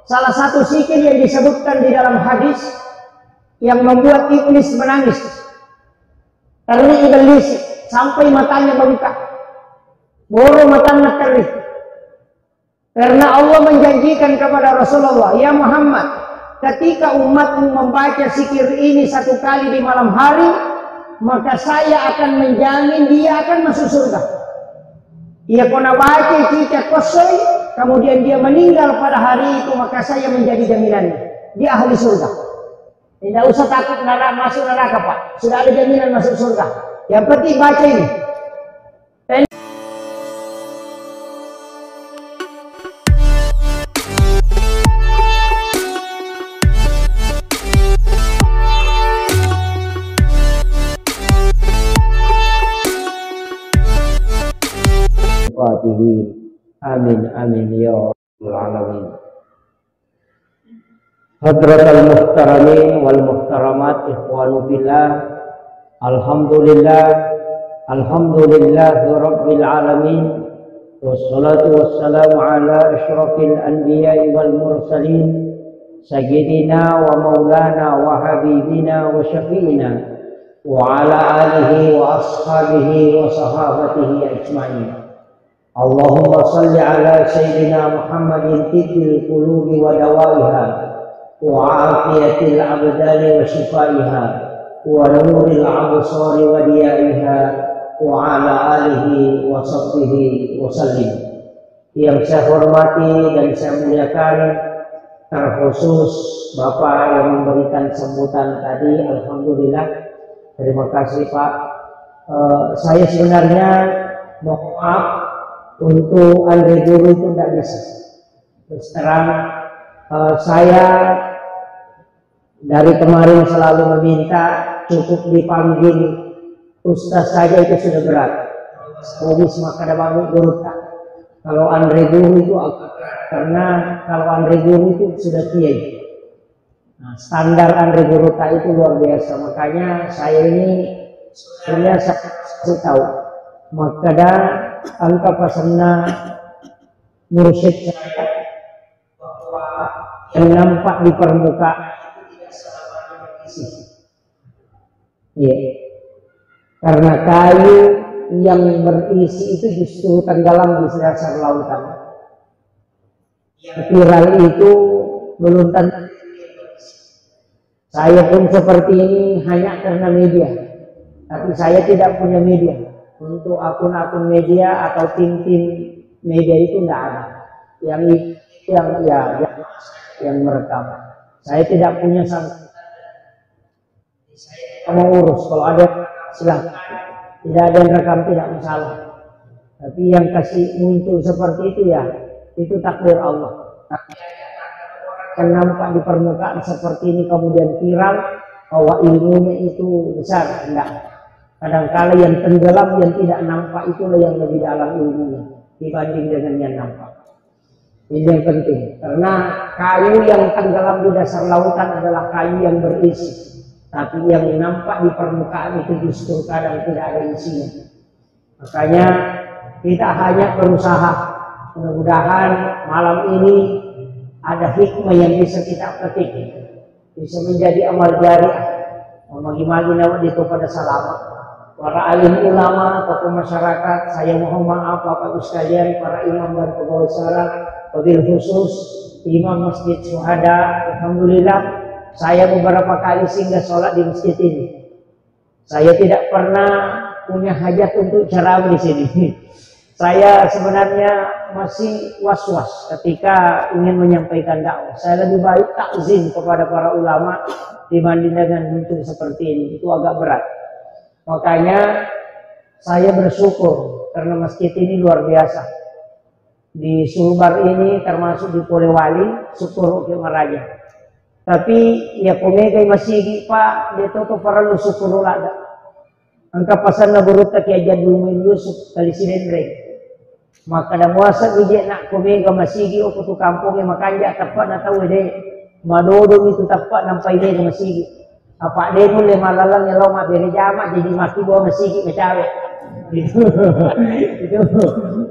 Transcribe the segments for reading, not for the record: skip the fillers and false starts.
Salah satu zikir yang disebutkan di dalam hadis yang membuat iblis menangis karena iblis sampai matanya bengkak, boro matanya kering, karena Allah menjanjikan kepada Rasulullah, ya Muhammad, ketika umatmu membaca zikir ini 1 kali di malam hari, maka saya akan menjamin dia akan masuk surga. Ia kena baca cicak kosoi, kemudian dia meninggal pada hari itu, maka saya menjadi jaminannya, dia ahli surga. Tidak usah takut masuk neraka, Pak. Sudah ada jaminan masuk surga. Yang penting baca ini. Amin amin ya rabbal alamin. Hadratal muhtaramin wal muhtaramat, ikhwanu billah, alhamdulillah rabbil alamin, wassalatu wassalamu ala asyrafil anbiya'i wal mursalin, sayyidina wa maulana wa habibina wa syafi'ina wa ala alihi wa ashabihi wa sahabatihi ajma'in. Allahumma salli ala sayyidina Muhammadin tibbil qulubi wa dawaiha wa afiyatil abdani wa shifaiha wa nuril absari wa diyaiha wa ala alihi wa sahbihi wa sallim. Yang saya hormati dan saya muliakan, terkhusus Bapak yang memberikan sambutan tadi, alhamdulillah, terima kasih Pak. Saya sebenarnya mohon maaf untuk Andre Guru itu tidak bisa. Terus terang, saya dari kemarin selalu meminta cukup dipanggil Ustaz saja itu sudah berat. Habis maka ada banyak guru tak. Kalau Andre Guru itu agak berat, karena kalau Andre Guru itu sudah kiai. Nah, standar Andre Guru tak itu luar biasa. Makanya saya ini sebenarnya saya tahu. Maka angka pasana mursyid saya bahwa yang nampak di permukaan tidak selamanya berisi. Iya. Karena kayu yang berisi itu justru tenggelam di dasar lautan. Yang viral itu belum tentu. Saya pun seperti ini hanya karena media. Tapi saya tidak punya media. Untuk akun-akun media atau tim-tim media itu tidak ada. Yang merekam. Saya tidak punya sangkutan. Saya mau urus. Kalau ada silahkan. Tidak ada yang rekam tidak masalah. Tapi yang kasih muncul seperti itu ya, itu takdir Allah. Yang nampak di permukaan seperti ini kemudian viral bahwa ilmunya itu besar, enggak. Kadang-kala yang tenggelam, yang tidak nampak itulah yang lebih dalam ilmunya dibanding dengan yang nampak. Ini yang penting, karena kayu yang tenggelam di dasar lautan adalah kayu yang berisi, tapi yang nampak di permukaan itu justru kadang tidak ada isinya. Makanya kita hanya berusaha, mudah-mudahan malam ini ada hikmah yang bisa kita petik, bisa menjadi amal jariah, memagi-magi nama itu pada salamat. Para alim ulama, tokoh masyarakat, saya mohon maaf Bapak Ibu sekalian, para imam dan pegawai syara, wabil khusus imam Masjid Syuhada. Alhamdulillah, saya beberapa kali singgah sholat di masjid ini. Saya tidak pernah punya hajat untuk ceramah di sini. Saya sebenarnya masih was-was ketika ingin menyampaikan dakwah. Saya lebih baik takzim kepada para ulama dibanding dengan muncul seperti ini. Itu agak berat. Makanya saya bersyukur karena masjid ini luar biasa. Di Sulbar ini termasuk di Polewali, syukur ke Maraja. Tapi ya komegai masih Pak, dia tuh para lu syukur lada. Angka pasan na burut tak aja Dumin Yusuf kali sinendre. Maka dah muasa bijak nak komega masigi o kutu kampung makanya tepat na tahu deh. Madodo itu tepat nampai deh masigi. Apa dia pun lima lalang yang lama beri jamak jadi maki bawa masigi kecawe. itu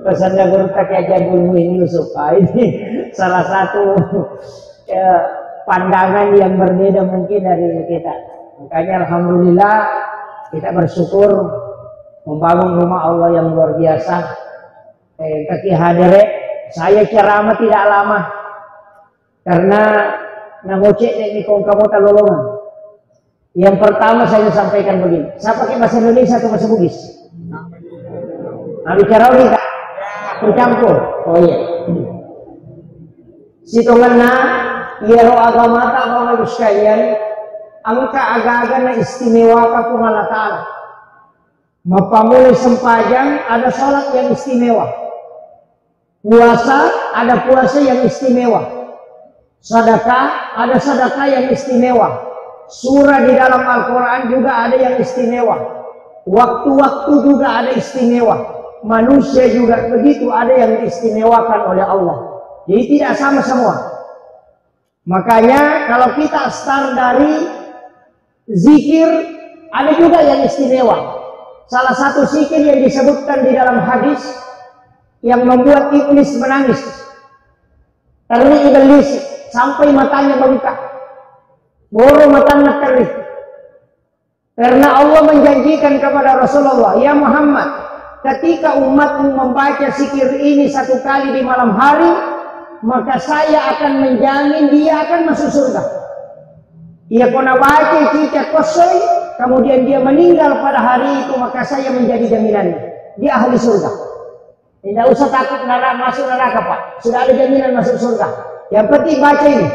pesannya guru Kiai Jabul Muin Yusuf. Ini salah satu pandangan yang berbeda mungkin dari kita. Makanya alhamdulillah kita bersyukur membangun rumah Allah yang luar biasa. Kaki hadire, saya ceramah tidak lama karena nangocek ini kamu talolongan. Yang pertama saya sampaikan begini, saya pakai bahasa Indonesia atau bahasa Bugis? Bicara lagi kak, bercampur. Oh iya. Sitonganna, yero agama tak mau sekalian, angka agak-agak na istimewa ka Allah Ta'ala. Mapamuli sempajang ada salat yang istimewa. Puasa ada puasa yang istimewa. Sedekah ada sedekah yang istimewa. Surah di dalam Al-Quran juga ada yang istimewa. Waktu-waktu juga ada istimewa. Manusia juga begitu, ada yang diistimewakan oleh Allah. Jadi tidak sama semua. Makanya kalau kita start dari zikir, ada juga yang istimewa. Salah satu zikir yang disebutkan di dalam hadis yang membuat iblis menangis. Karena iblis sampai matanya bengkak. Boro matanya terik. Karena Allah menjanjikan kepada Rasulullah, ya Muhammad, ketika umatmu membaca zikir ini satu kali di malam hari, maka saya akan menjamin dia akan masuk surga. Ia kena baca kita kosoi, kemudian dia meninggal pada hari itu, maka saya menjadi jaminannya. Dia ahli surga. Tidak usah takut masuk neraka Pak. Sudah ada jaminan masuk surga. Yang penting baca ini.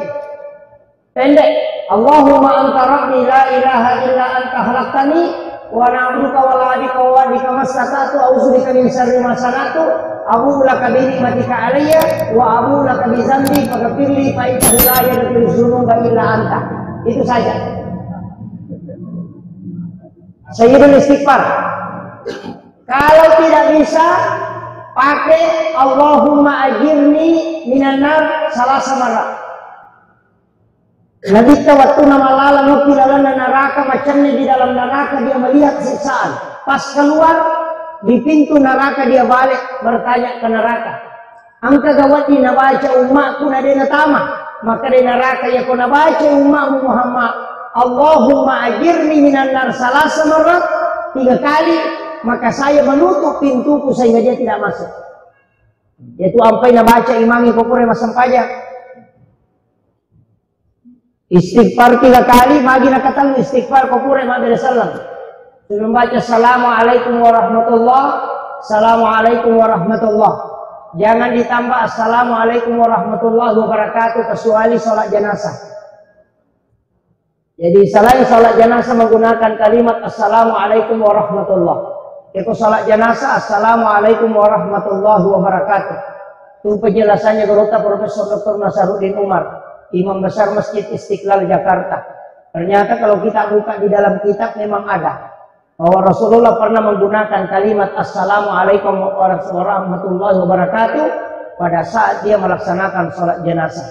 Pendek. Allahumma anta rabbi la ilaha illa anta khalaqtani wa na'buduka wa la adika wa adika masatatu a'udzubika min syarri ma sanatu abu laka bi ni'matika alayya wa abu laka bi dzambi faghfirli fa innahu la yaghfiru dzunuba illa anta. Itu saja. Sayyidul istighfar. Kalau tidak bisa pakai Allahumma ajirni minan nar salasa marrat. Nabi waktu nama lala nukilalana neraka, macamnya di dalam neraka dia melihat siksaan. Pas keluar di pintu neraka dia balik bertanya ke neraka, angka gawati nabaca umatku nadena tama. Maka di neraka ya kau nabaca umatmu Muhammad, Allahumma ajirni minan nar salasa marrat, 3 kali, maka saya menutup pintuku sehingga dia tidak masuk. Yaitu ampai nabaca imangi kokore masam pajak. Istighfar 3 kali, magi nakatan istighfar kopure Muhammad sallam. Sebelum baca assalamualaikum warahmatullah, assalamualaikum warahmatullah. Jangan ditambah assalamualaikum warahmatullahi wabarakatuh kecuali sholat jenazah. Jadi selain sholat jenazah menggunakan kalimat assalamualaikum warahmatullah. Itu sholat jenazah assalamualaikum warahmatullahi wabarakatuh. Itu penjelasannya Guru Profesor Dr. Nasaruddin Umar, Imam Besar Masjid Istiqlal Jakarta. Ternyata kalau kita buka di dalam kitab memang ada bahwa Rasulullah pernah menggunakan kalimat assalamualaikum warahmatullahi wabarakatuh pada saat dia melaksanakan sholat jenazah.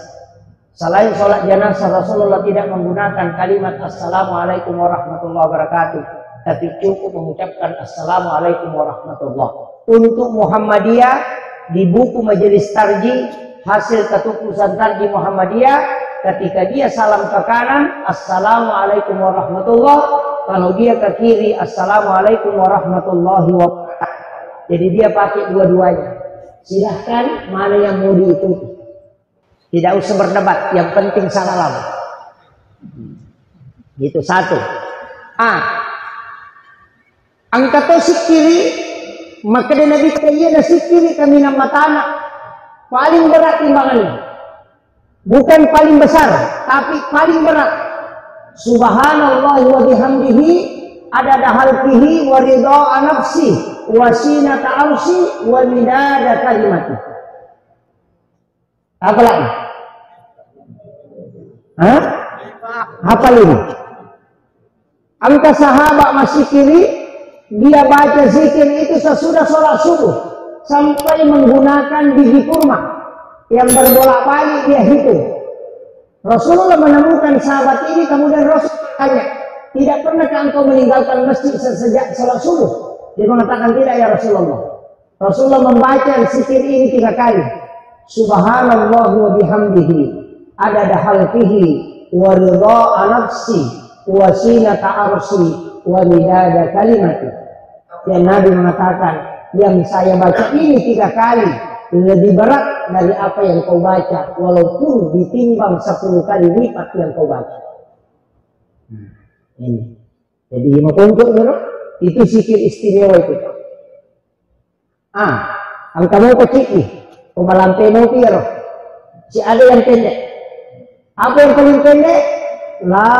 Selain sholat jenazah Rasulullah tidak menggunakan kalimat assalamualaikum warahmatullahi wabarakatuh, tapi cukup mengucapkan assalamualaikum warahmatullahi. Untuk Muhammadiyah di buku Majelis Tarjih hasil ketukusan Tarjih Muhammadiyah, ketika dia salam ke kanan assalamualaikum warahmatullahi, kalau dia ke kiri assalamualaikum warahmatullahi wabarakatuh. Jadi dia pakai dua-duanya. Silahkan mana yang mau diikuti, tidak usah berdebat, yang penting salam. Itu satu. Angkat tosik kiri, maka dia Nabi kaya nasik kiri kami nama tanah paling berat timbangannya, bukan paling besar tapi paling berat. Subhanallah wa bihamdihi adada halqihi wa ridha nafsi wa sinata arsi wa midada kalimati. Apa lagi? Hafal ini. Angka sahabat masih kiri, dia baca zikir itu sesudah sholat subuh sampai menggunakan biji kurma yang berbolak-balik dia hitung. Rasulullah menemukan sahabat ini, kemudian Rasul tanya, tidak pernahkah engkau meninggalkan masjid sejak sholat subuh? Dia mengatakan tidak ya Rasulullah. Rasulullah membaca zikir ini 3 kali. Subhanallah wa bihamdihi adada khalqihi wa ridha nafsi wa zinata arsy wa midada kalimati. Dan Nabi mengatakan, yang saya baca ini 3 kali lebih berat dari apa yang kau baca, walaupun ditimbang 10 kali lipat yang kau baca. Ini. Jadi untuk itu zikir istimewa itu. Angka mau kecil, pemalantai mau piro. Si ada yang pendek. Apa yang paling pendek? La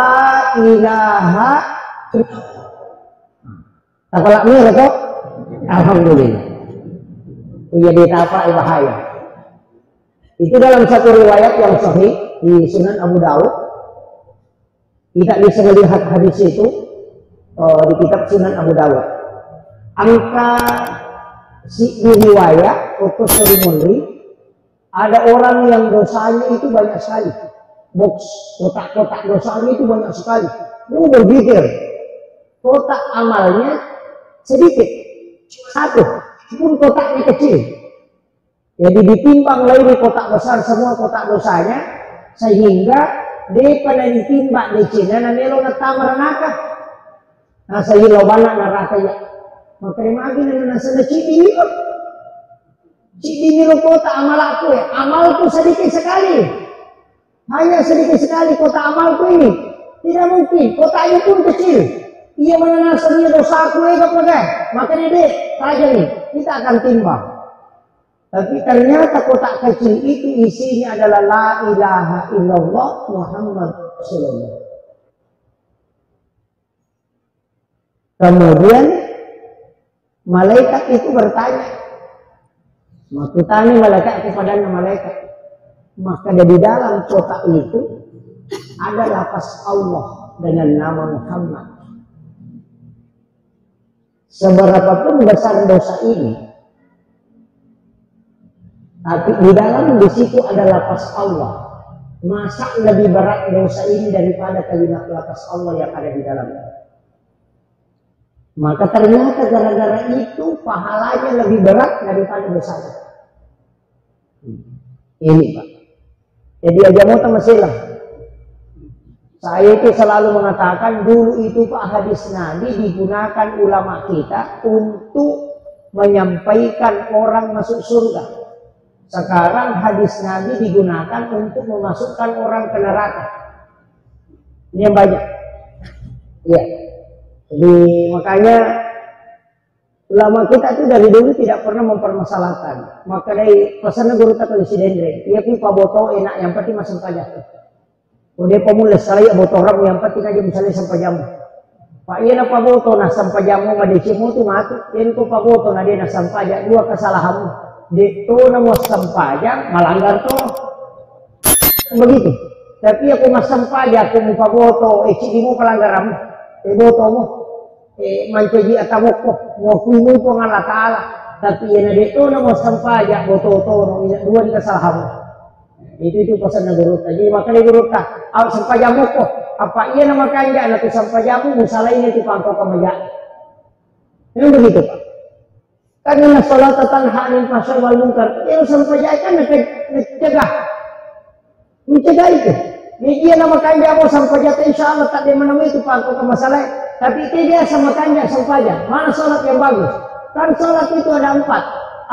ilaha illallah. Tapalak mira kok? Alhamdulillah. Jadi apa bahaya. Itu dalam satu riwayat yang sahih di Sunan Abu Dawud. Kita bisa melihat hadis itu di kitab Sunan Abu Dawud. Angka si riwayat Utus Mundi, ada orang yang dosanya itu banyak sekali. Box kotak-kotak dosanya itu banyak sekali. Lu berpikir kotak amalnya sedikit, 1, pun kotaknya kecil. Jadi ditimbang lagi di kotak besar semua kotak dosanya, sehingga dia pada ditimbang di Cina na melo na tamar naka. Nah sa ilaw bala neraka ya. Magkarimagi na nasa na cidi nilo. Cidi nilo kota amal aku ya. Amalku sedikit sekali. Hanya sedikit sekali kota amalku ini. Tidak mungkin. Kotanya pun kecil. Ia menanasanya dosa aku ya kapagay. Makanya deh, saja nih. Kita akan timbang. Tapi ternyata kotak kecil itu isinya adalah la ilaha illallah Muhammad Rasulullah. Kemudian malaikat itu bertanya, makutani malaikat kepada malaikat. Maka di dalam kotak itu ada lafaz Allah dengan nama Muhammad. Seberapapun besar dosa ini, tapi di dalam di situ ada lafaz Allah. Masa lebih berat dosa ini daripada kalimat lafaz Allah yang ada di dalamnya? Maka ternyata gara-gara itu pahalanya lebih berat daripada dosanya. Ini Pak. Jadi aja mau temasilah. Saya itu selalu mengatakan dulu itu Pak hadis Nabi digunakan ulama kita untuk menyampaikan orang masuk surga. Sekarang hadis Nabi digunakan untuk memasukkan orang ke neraka. Ini yang banyak. Iya. Jadi makanya ulama kita itu dari dulu tidak pernah mempermasalahkan. Maka dari pesan guru tak tulis dendre, dia pi paboto enak yang penting masuk pajak. Udah pemulis saya botorang yang penting aja misalnya sampai jam. Pak iya na paboto na sampai jam mau ngadecimu tu mati. Ini ko paboto na dia na sampai pajak 2 kesalahanmu. Dito na mo sampajak malanggar to. Begitu. Tapi aku mas sampajak aku mo paboto, di mo pelanggaran mo. Boto mo. Mancaji atamok ko. Ngokumu po ng Allah Ta'ala. Tapi yan na dito na mo sampajak boto-to. 2 di kesalahan mo. Itu pesan na guru ta. Jadi makanya guru ta. Sampajak mo ko. Apa iya na makanya na to sampajak mo. Musalay na ito pangko kamaya. Yan begitu Pak. Karena sholat tanha anil fahsya'i wal munkar, yang sampajak kan mencegah itu. Dia nama kanja mau sampajak insya Allah tak dia menemui itu pangko ke masalah. Tapi dia sama kanja sampajak. Mana sholat yang bagus? Kan sholat itu ada 4.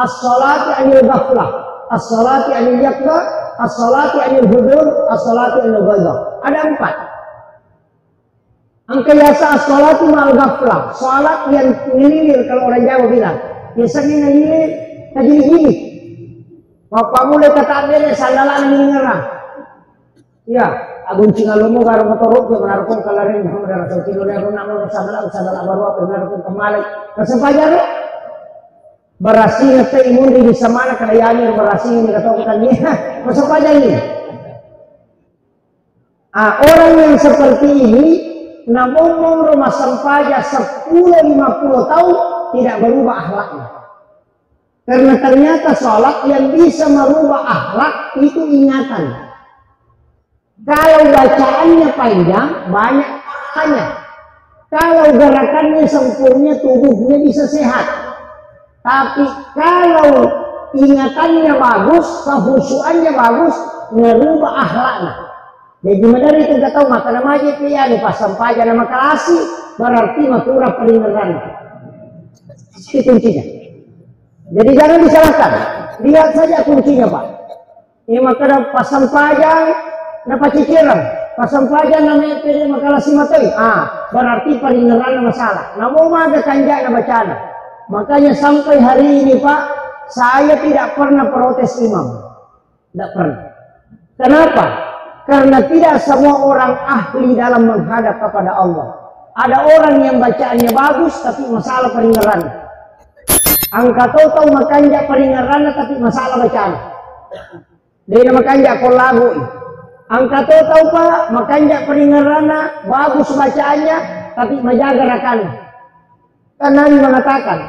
As-sholati anil ghaflah, as-sholati anil yakba, as-sholati anil hudur, as-sholati anil ghaidah. Ada 4. Angka yasa as-sholati ma'al ghaflah, sholat yang ngelilir kalau orang Jawa bilang. Biasanya ngelilir, gini. Bapak mulai kata dia sandalan ini ngerang. Ya, agun cingalomo karo motorok dia menarikon kalarin Muhammad Rasulullah sallallahu alaihi wasallam baru apa menarikon kembali. Kesempajan berasi nete imun di samana kadayani berasi ini katakan dia. Kesempajan ini. Orang yang seperti ini ngomong rumah sampaja 10-50 tahun tidak berubah akhlaknya. Karena ternyata sholat yang bisa merubah akhlak itu ingatan. Kalau bacaannya panjang, banyak pahalanya. Kalau gerakannya sempurna, tubuhnya bisa sehat. Tapi kalau ingatannya bagus, kehusuannya bagus, ngerubah akhlaknya. Jadi gimana itu gak tahu maka nama aja pia nih pas sampai nama kalasi berarti makura pelingeran. Itu kuncinya. Jadi jangan disalahkan. Lihat saja kuncinya Pak. Ini maka pasang pajang, dapat ciciran. Pasang pajang namanya pilih makalah si matoi. Berarti pelingeran masalah. Namun ada kanjak na bacaan. Makanya sampai hari ini Pak, saya tidak pernah protes imam. Tidak pernah. Kenapa? Karena tidak semua orang ahli dalam menghadap kepada Allah. Ada orang yang bacaannya bagus tapi masalah pelingeran. Angka tahu makanya pelingeran tapi masalah bacaan. Dia makanya kau lagu. Angka tahu Pak, makanya pelingeran bagus bacaannya tapi menjaga rakannya. Karena Nabi mengatakan,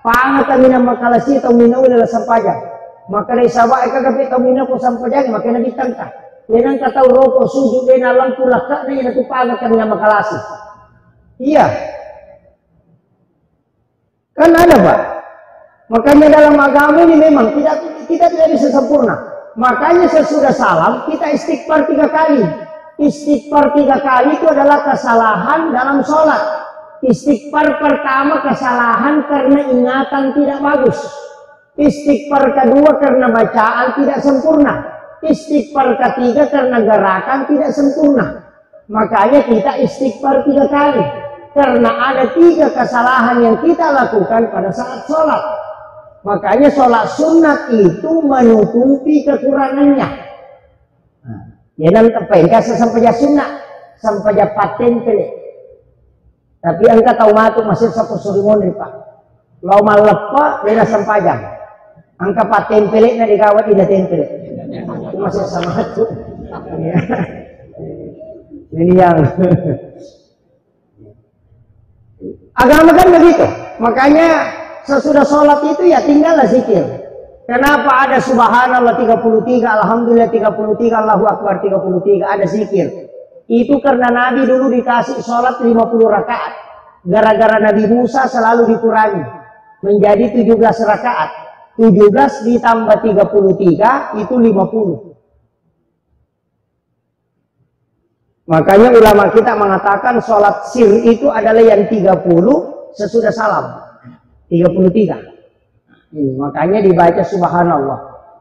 "Pangat mina makalasi atau mina ulah sampaja." Maka dari sahabat eka kapi atau mina ko sampaja, maka Nabi tangka. Dia kata rokok sujud dia nalang pulak tak nih itu pangat mina makalasi. Iya. Kan ada Pak. Makanya dalam agama ini memang kita tidak bisa sempurna. Makanya sesudah salam kita istighfar 3 kali. Istighfar 3 kali itu adalah kesalahan dalam sholat. Istighfar pertama kesalahan karena ingatan tidak bagus. Istighfar kedua karena bacaan tidak sempurna. Istighfar ketiga karena gerakan tidak sempurna. Makanya kita istighfar 3 kali. Karena ada 3 kesalahan yang kita lakukan pada saat sholat. Makanya sholat sunat itu menutupi kekurangannya. Ya nanti pengkas sampai sunat, sampai paten pelik. Tapi angka tahu matu masih satu surimon Pak. Lau malepa dia sampajang. Angka paten pelik na digawat tidak tempel. Itu masih sama itu. Ini yang agama kan begitu. Makanya sesudah sholat itu ya tinggallah zikir. Kenapa ada subhanallah 33, alhamdulillah 33, Allahu akbar 33, ada zikir. Itu karena Nabi dulu dikasih sholat 50 rakaat. Gara-gara Nabi Musa selalu dikurangi menjadi 17 rakaat. 17 ditambah 33 itu 50. Makanya ulama kita mengatakan sholat sir itu adalah yang 30 sesudah salam. 33. Makanya dibaca subhanallah.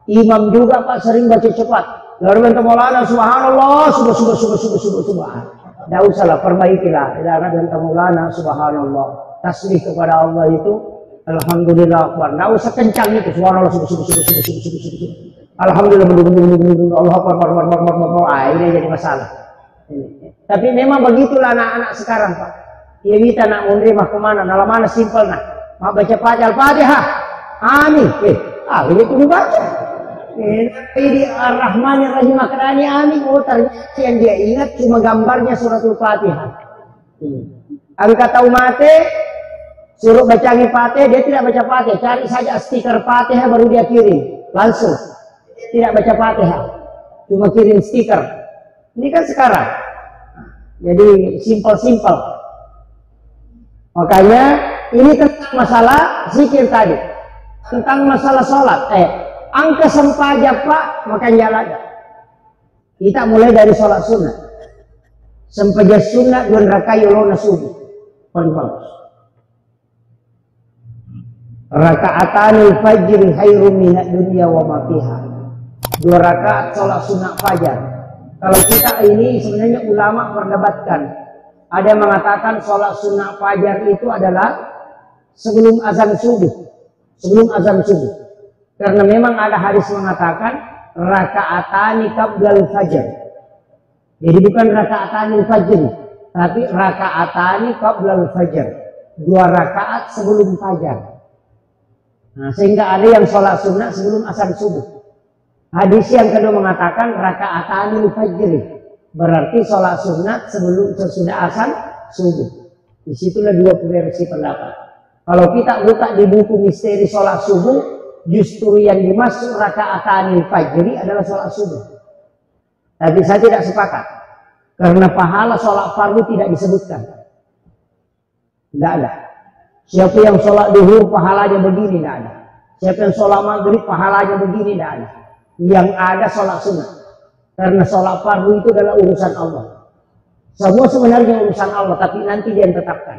Imam juga Pak sering baca cepat. Lalu bentuk Maulana subhanallah subhanallah. Tidak usahlah, perbaikilah. Ilana bentuk Maulana subhanallah. Tasbih kepada Allah itu alhamdulillah akbar. Tidak usah kencang itu subhanallah subhanallah. Alhamdulillah Allah akbar. Ini jadi masalah. Tapi memang begitulah anak-anak sekarang Pak. Ia kita nak menerima kemana? Dalam mana simpel nak? Mak baca Al-Fatihah. Amin. Ini kudu baca. Ini Ar-Rahman Ar-Rahim makrani amin. Oh ternyata yang dia ingat cuma gambarnya suratul Fatihah. Angka tahu mate, suruh bacanya Fatihah, dia tidak baca Fatihah. Cari saja stiker Fatihah baru dia kirim. Langsung. Tidak baca Fatihah. Cuma kirim stiker. Ini kan sekarang. Jadi simpel-simpel. Makanya ini tentang masalah zikir tadi. Tentang masalah sholat. Angka sempaja Pak, makan jalan. Kita mulai dari sholat sunnah. Sempaja sunnah 2 rakaat yolona subuh. Paling bagus. Raka'atanil fajr khairum minad dunya wa ma fiha. 2 rakaat sholat sunnah fajar. Kalau kita ini sebenarnya ulama perdebatkan. Ada yang mengatakan sholat sunnah fajar itu adalah sebelum azan subuh. Sebelum azan subuh. Karena memang ada hadis mengatakan raka'atani qabdal fajar. Jadi bukan raka'atani fajr, tapi raka'atani qabdal fajar. 2 rakaat sebelum fajar. Nah, sehingga ada yang sholat sunnah sebelum azan subuh. Hadis yang kedua mengatakan raka'atani fajr. Berarti sholat sunnah sebelum sesudah azan subuh. Disitulah 2 versi pendapat. Kalau kita buka di buku misteri sholat subuh, justru yang dimaksud raka'atanil fajri adalah sholat subuh. Tapi saya tidak sepakat. Karena pahala sholat fardu tidak disebutkan. Tidak ada. Siapa yang sholat duhur pahalanya begini, tidak ada. Siapa yang sholat maghrib pahalanya begini, tidak ada. Yang ada sholat sunnah. Karena sholat fardu itu adalah urusan Allah. Semua sebenarnya urusan Allah, tapi nanti dia yang tetapkan.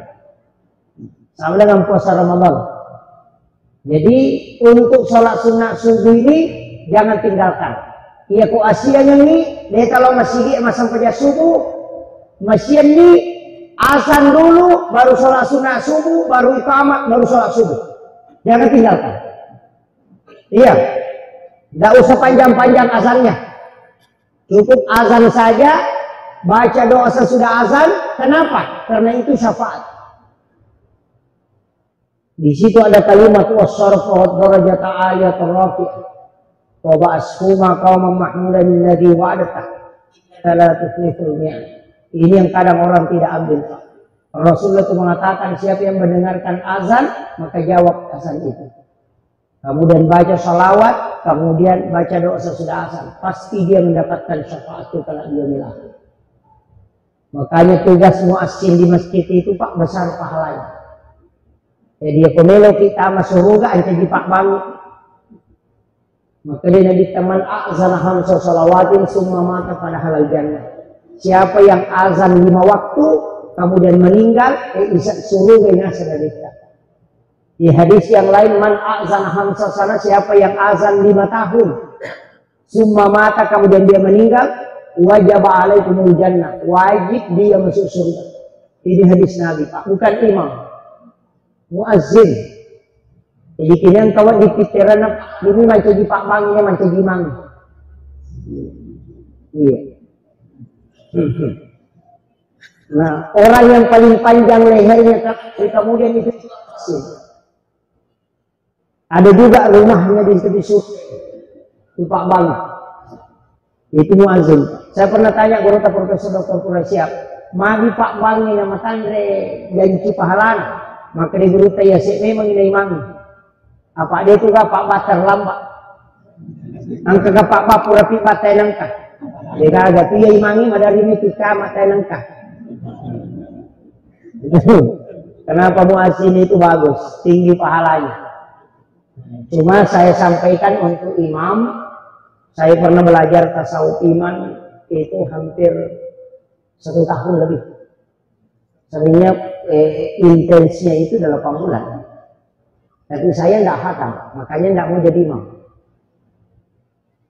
Sama dengan puasa Ramadan. Jadi untuk sholat sunnah subuh ini jangan tinggalkan. Ia ku asianya ni, dia kalau masih dia masang kerja subuh, masih ni azan dulu, baru sholat sunnah subuh, baru iqamat, baru sholat subuh. Jangan tinggalkan. Iya, tidak usah panjang-panjang azannya. Cukup azan saja, baca doa sesudah azan. Kenapa? Karena itu syafaat. Di situ ada kalimat wasarfat darajat aliyat rafi' wa ba'ashuma qauman mahmudan alladhi wa'adata la tuflihul mi'ad. Ini yang kadang orang tidak ambil. Rasulullah itu mengatakan siapa yang mendengarkan azan maka jawab azan itu. Kemudian baca salawat, kemudian baca doa sesudah azan, pasti dia mendapatkan syafaat itu kalau dia milah. Makanya tugas muazzin di masjid itu Pak besar pahalanya. Jadi pemelo kita masuk surga anca di Pak banget. Maka dia nabi teman azan hamsa salawatin summa mata pada halal jannah. Siapa yang azan 5 waktu kemudian meninggal, bisa surga nasa dari kita. Di hadis yang lain man azan hamsa sana, siapa yang azan 5 tahun summa mata kemudian dia meninggal, wajib alaikumul jannah, wajib dia masuk surga. Ini hadis Nabi Pak, bukan imam. Muazzin. Jadi kini kawan di pikiran ini macam di Pak Bangnya macam di Mang. Iya. Nah, orang yang paling panjang lehernya kemudian itu ada juga rumahnya di tepi sungai di Pak Bang. Itu muazzin. Saya pernah tanya guru Profesor Dr. Kurasiap, magi Pak Bang ini nama tandre janji pahalana. Maka dia berita ya memang ini imangi. Apa dia tu Pak Batar lambat. Angka ke Pak Bapu rapi batai nangka. Dia kagak tu ya imangi madari ini tika matai nangka. Kenapa muazzin itu bagus, tinggi pahalanya. Cuma saya sampaikan untuk imam, saya pernah belajar tasawuf iman itu hampir 1 tahun lebih. Sebenarnya intensnya itu 8 bulan. Tapi saya tidak hatam, makanya tidak mau jadi imam.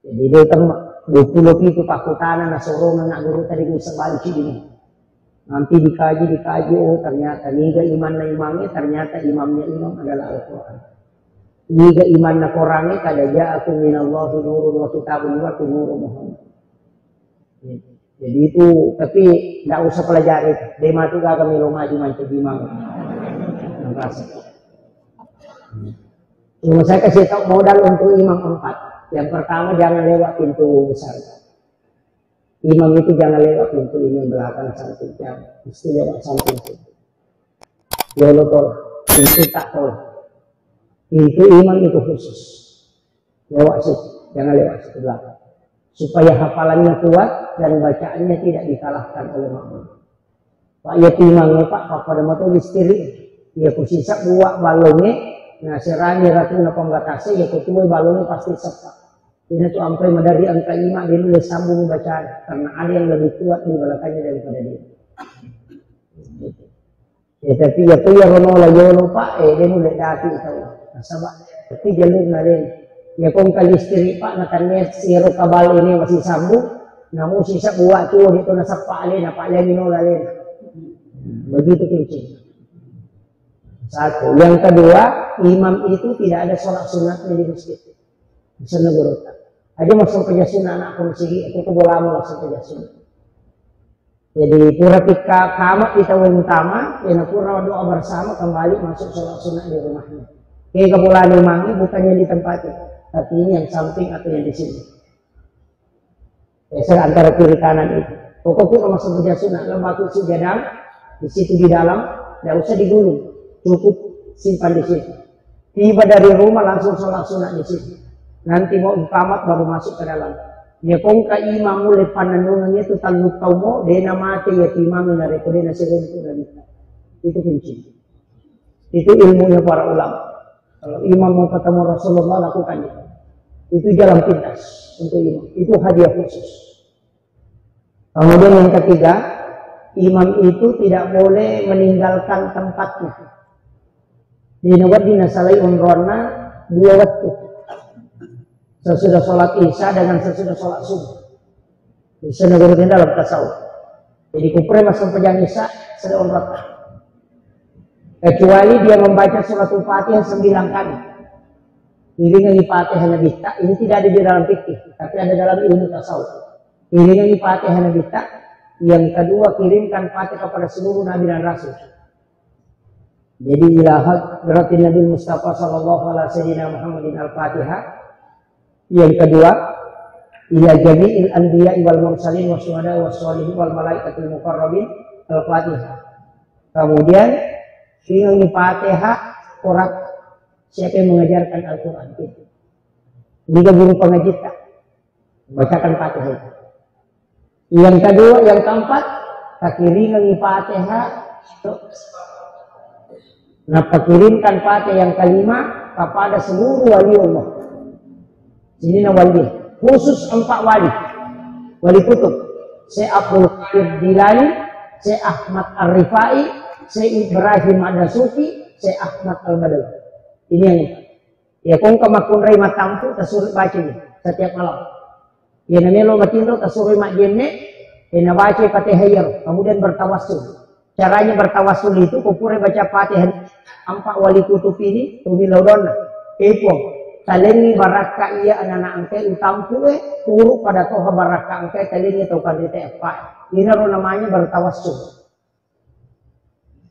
Jadi dia temak 20 itu pakutana nasorona nak guru tadi bisa banci ini. Nanti dikaji, oh ternyata niga iman na imamnya, ternyata imamnya imam adalah Al-Quran. Niga iman na korangnya kada ja'akum minallahi nurun wa kitabun wa nurun Muhammad. Jadi itu, tapi tidak usah pelajari. Dema itu gak kami maju macam imam. Cuma saya kasih tahu modal untuk imam 4. Yang pertama jangan lewat pintu besar. Imam itu jangan lewat pintu ini belakang samping jam. Mesti lewat samping situ. Jolo tol, pintu tak tol. Pintu imam itu khusus. Lewat situ, jangan lewat situ belakang. Supaya hafalannya kuat dan bacaannya tidak dikalahkan oleh makmum. Pak ya timangnya Pak pada motor listrik, ya kusisa buat balongnya, nah serangnya ratu napa batasi ya kutuai balongnya pasti sepak. Ini tuh sampai dari angka 5 dia boleh sambung bacaan karena ada yang lebih kuat di belakangnya daripada dia. Ya tapi ya tuh ya rono layono Pak, dia boleh dati tahu. Nasabah, tapi jalur naren. Ya kung kalistiri Pak nakannya siro kabal ini masih sambung, namun sisa buat tuh itu nasa paalen, paalen lalin. Begitu kunci. Satu. Yang kedua, imam itu tidak ada sholat sunatnya di masjid. Bisa negorota. Aja masuk kerja sunat anak kunci itu bola masuk kerja sunat. Jadi pura pika kamat kita utama, dan pura doa bersama kembali masuk sholat sunat di rumahnya. Kayak kepulaan imangi bukannya di tempat itu. Tapi ini yang samping atau yang di sini. Geser antara kiri kanan itu. Pokoknya kalau masuk kerja sunat, lembaga sujadang di situ di dalam, tidak usah digulung, cukup simpan di situ. Tiba dari rumah langsung sholat sunat di situ. Nanti mau iqamat baru masuk ke dalam. Ya kongka imam mulai pananungannya itu tangguh tau mo, dena mati ya imam nareko dena seruntu dari itu kunci. Itu ilmunya para ulama. Kalau imam mau ketemu Rasulullah, lakukan itu. Itu jalan pintas untuk imam. Itu hadiah khusus. Kemudian yang ketiga, imam itu tidak boleh meninggalkan tempatnya. Di Nawawi Nasalai Umrona 2 waktu. Sesudah sholat isya dengan sesudah sholat subuh. Bisa negara dalam tasawuf. Jadi kupre masuk pejang isya sudah umrah. Kecuali dia membaca suratul Fatihah 9 kali. Iringi Fatihah Nabi tak. Ini tidak ada di dalam fikih, tapi ada dalam ilmu tasawuf. Iringi Fatihah Nabi tak. Yang kedua, kirimkan Fatihah kepada seluruh Nabi dan Rasul. Jadi ilahat berarti Nabi Mustafa sallallahu alaihi wasallam Muhammadin al-Fatihah. Yang kedua, ila jami'il anbiya'i wal mursalin wasyuhada wassalihin wal malaikatil muqarrabin al-Fatihah. Kemudian ini Fatihah orang siapa yang mengajarkan Al-Quran itu. Jika guru pengaji tak bacakan Fatihah. Yang kedua, yang keempat, kirimkan Fatihah. Nah, kirimkan Fatihah yang kelima kepada seluruh wali Allah. Ini wali khusus 4 wali. Wali kutub. Syekh Abdul Qadir Jilani, Syekh Ahmad Ar-Rifai, Syekh Ibrahim Ad-Dasuki, Syekh Ahmad Al-Badawi. Ini yang ya kung kamakun ray matampu tasuri baca ni setiap malam. Ya namelo matindo tasuri majenne nabaca Fatihah kemudian bertawassul. Caranya bertawassul itu kupure baca Fatihah 4 wali kutub ini tumilaudona. Epo talengi baraka iya anak angke utampu turu pada toha baraka angke talengi tau kadete apa. Ini namanya bertawassul.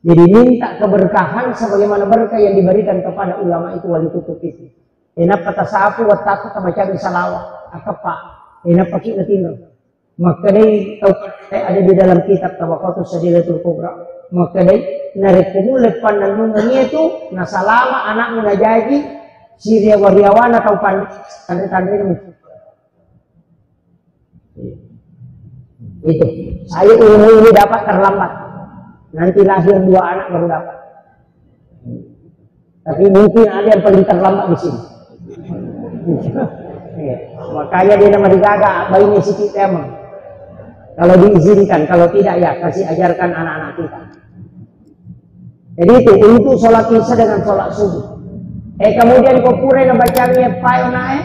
Jadi minta keberkahan sebagaimana berkah yang diberikan kepada ulama itu wali kutub itu. Enak kata sapu watak macam salawat akapa. Enak pakai natino. Maka dai ada di dalam kitab Tabaqatus Sadilatul Kubra. Maka dai narekumul pandangan itu nasalama anak munajaji Syria wariawan atau tanda-tanda ini. Itu. Saya ilmu ini dapat terlambat. Nanti lahir 2 anak baru dapat. Tapi mungkin ada yang paling terlambat di sini. Makanya dia nama digaga, bayinya sikit emang. Kalau diizinkan, kalau tidak ya kasih ajarkan anak-anak kita. Jadi itu untuk sholat isya dengan sholat subuh. Kemudian kau pura bacanya payonae.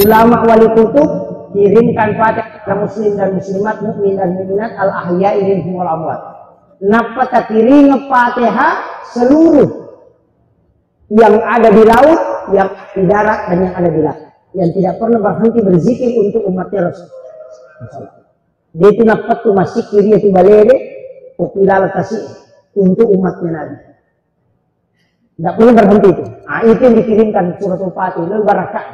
Ulama wali kutub kirimkan Fatihah kepada muslim dan muslimat, mukmin dan mukminat al-ahya'i minhum wal amwat. Napa kirim Fatihah seluruh yang ada di laut, yang di darat dan yang ada di laut, yang tidak pernah berhenti berzikir untuk umatnya Rasul. Dia itu napa tu masih kiri itu balede, popilal kasih untuk umatnya Nabi. Tidak pernah berhenti itu. Nah, itu yang dikirimkan suratul Fatihah, lalu barakah.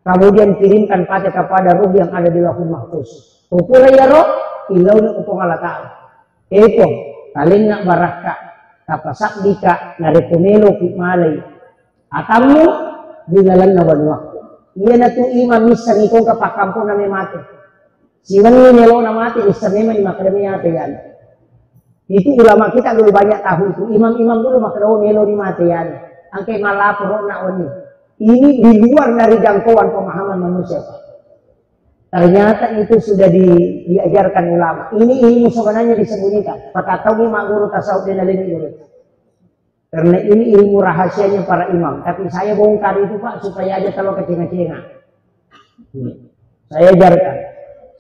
Kemudian kirimkan Fatihah kepada ruh yang ada di Lauhul Mahfuz. Pupula ya roh, ilau na upong Allah Ta'ala. Ito, kaling na baraka, kapasak dika, narekumelo kimalay. Atamu, binalan na waktu. Iyan na itong imam, misan ikong kapakampo na may mati. Siwan nilo na mati, misan naman makadami natin yan. Itu ulama kita dulu banyak tahu itu. Imam-imam dulu makadaw nilo ni mati yan. Ang kay malapuro na oni. Ini di luar dari jangkauan pemahaman manusia. Ternyata itu sudah diajarkan ulama. Ini ilmu sebenarnya disembunyikan. Maka tahu mak guru tasawuf dan alim guru. Karena ini ilmu rahasianya para imam. Tapi saya bongkar itu Pak supaya aja kalau kecenga-cenga. Saya ajarkan.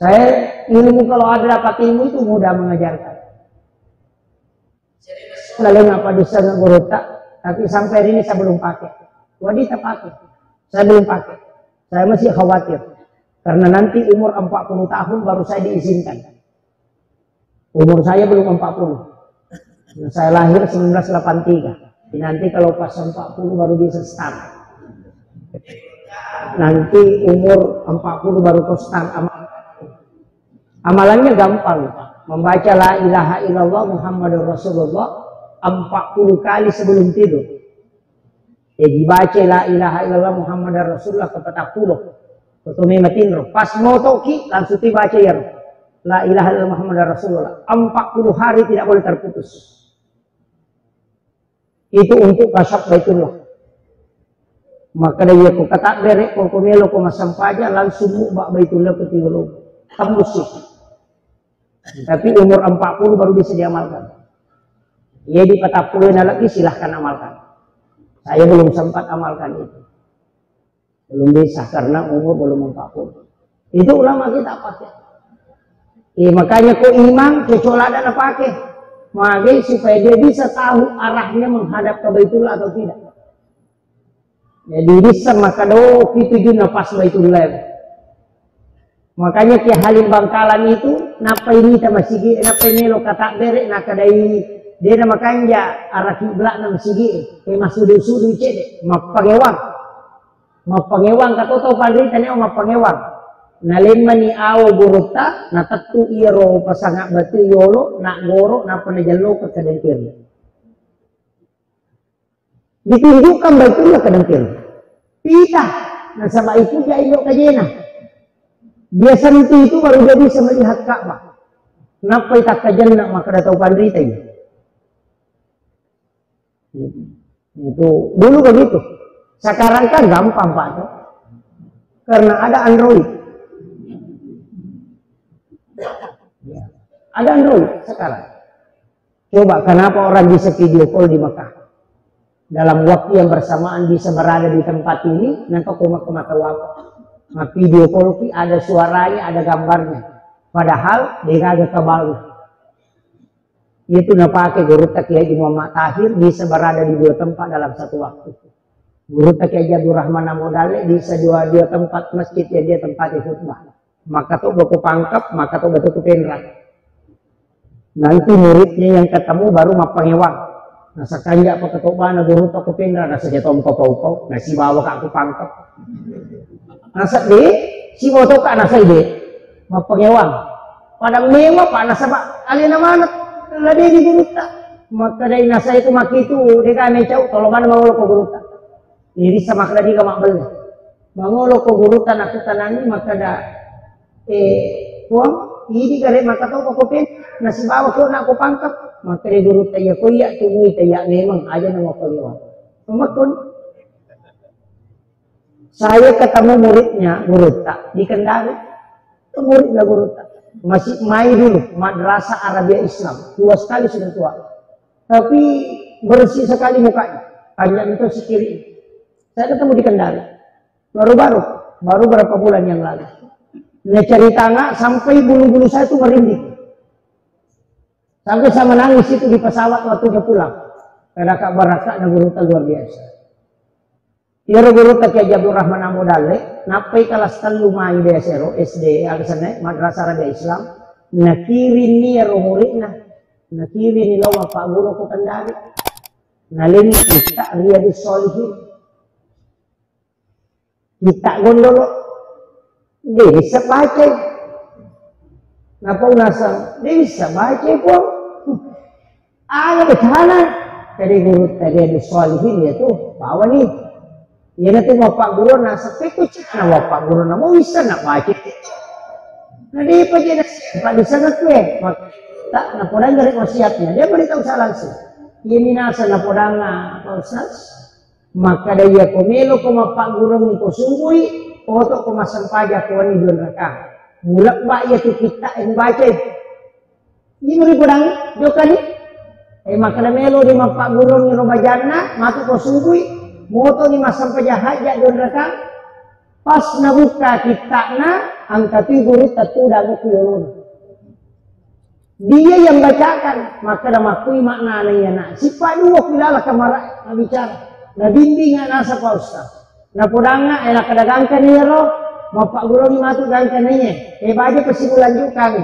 Saya ilmu kalau ada dapat ilmu itu mudah mengajarkan. Lalu apa bisa guru tak? Tapi sampai hari ini saya belum pakai. Wanita pakai, saya belum pakai. Saya masih khawatir karena nanti umur 40 tahun baru saya diizinkan. Umur saya belum 40. Saya lahir 1983. Nanti kalau pas 40 baru bisa start. Nanti umur 40 baru start amalannya gampang. Membaca la ilaha illallah Muhammadur Rasulullah 40 kali sebelum tidur. Dibaca la ilaha illallah Muhammadar Rasulullah kepada 40. Ketumi matinro. Pas mau toki langsung dibaca ya. La ilaha illallah Muhammadar Rasulullah. 40 hari tidak boleh terputus. Itu untuk kasab Baitullah. Maka dia ko kata derek ko melo ko masampaja langsung mubak Baitullah ke tiwalo. Tembus itu. Tapi umur 40 baru bisa diamalkan. Ya di 40 lagi silahkan amalkan. Saya belum sempat amalkan itu. Belum bisa karena umur belum 40. Itu ulama kita pakai. Makanya kok imam kecolatan pakai. Maka supaya dia bisa tahu arahnya menghadap ke Baitullah atau tidak. Jadi bisa maka do itu juga pas Baitullah. Makanya ke Halim Bangkalan itu napa ini ta masigi napa melo kata berek nak kadai dia nama kanja arah kiblat na masigi ke masudu-sudu cede mapangewang katoto pandita ne mapangewang nalema ni awo buruta na tatu iro pasanga batu yolo na goro na panajalo ke kadengkir ditunjukkan Baitullah kadengkir pita na sama itu dia ilo kajena. Dia sentuh itu baru dia bisa melihat Ka'bah. Kenapa tak kajana maka datang pandita ini? Itu dulu begitu. Sekarang kan gampang Pak. Karena ada Android. Ada Android sekarang. Coba kenapa orang bisa video call di Mekah? Dalam waktu yang bersamaan bisa berada di tempat ini, nanti ke Mekah. Nah, video call ada suaranya, ada gambarnya. Padahal dia agak kebal. Itu pakai guru Kiai Muhammad Tahir bisa berada di dua tempat dalam satu waktu. Guru Kiai Abdul Rahman Modale bisa dua tempat masjid ya dia tempat khutbah. Maka tuh baku pangkap, maka tuh betul pendrak. Nanti muridnya yang ketemu baru mapangewang. Nah sekanja apa ketobana guru tak pendrak, nasa jatuh kau, nasi bawa ke aku pangkap. Nasa de, si moto ka nasa ide, mapangewang. Padang mewah pa nasa ba, alin naman lade di guruta. Maka dari nasa itu makitu, de kami cau, tolongan mangolo ko guruta. Jadi sama kladi ka makbel. Mangolo ko guruta aku tanani maka da kuang, ini kare maka tau ko pen, nasi bawa ko na ko pangkap. Maka dari guruta ya ko ya tunggu ya memang aja nang mapangewang. Tumakon. Saya ketemu muridnya, Guruta, di Kendari. Itu muridnya Guruta. Masih main dulu, Madrasah Arabia Islam. Tua sekali sudah tua. Tapi bersih sekali mukanya. Panjang itu sekiri. Saya ketemu di Kendari. Baru berapa bulan yang lalu. Dia cerita nggak, sampai bulu-bulu saya itu merinding. Sampai saya menangis itu di pesawat waktu dia pulang. Karena Kak Baraka dan Guruta luar biasa. Ya guru Kiai Abdul Rahman Modale, napai kelas telu mai desero SD alasannya Madrasah Arabia Islam, nakiri ni muridna, nakiri ni lawa Pak Guru ko Kendari, nalin kita Riyadhus Shalihin, kita gondolo, dia bisa baca, napa unasa, dia bisa baca pun, betul, dari guru Riyadhus Shalihin itu bawa nih. Ya nanti Bapak Guru nasa itu cina Bapak Guru na mau bisa nak baca. Nah dia apa jadi Pak di sana tuh tak napodang dari wasiatnya dia beritahu saya langsung. Ini nasa napodang Pak Ustaz. Maka dia komelo koma Pak Guru ni ko sungguhi oto ko masampaja ko ni don raka. Mulak ba ya kita yang baca. Ini muri podang jokani. Maka melo di Pak Guru ni robajana matu ko sungguhi. Moto ni masam pajahajak don rekam pas nabuka kita na angkati guru tatu dagu kuyolun. Dia yang bacakan maka dah makui makna nanya nak. Siapa dua pilala kamara bicara. Na bimbingan nasa Pak Ustaz. Na podanga enak kadagangkan ni ro mapak guru ni matu gangkan niya. Baje kesimpulan juga kami.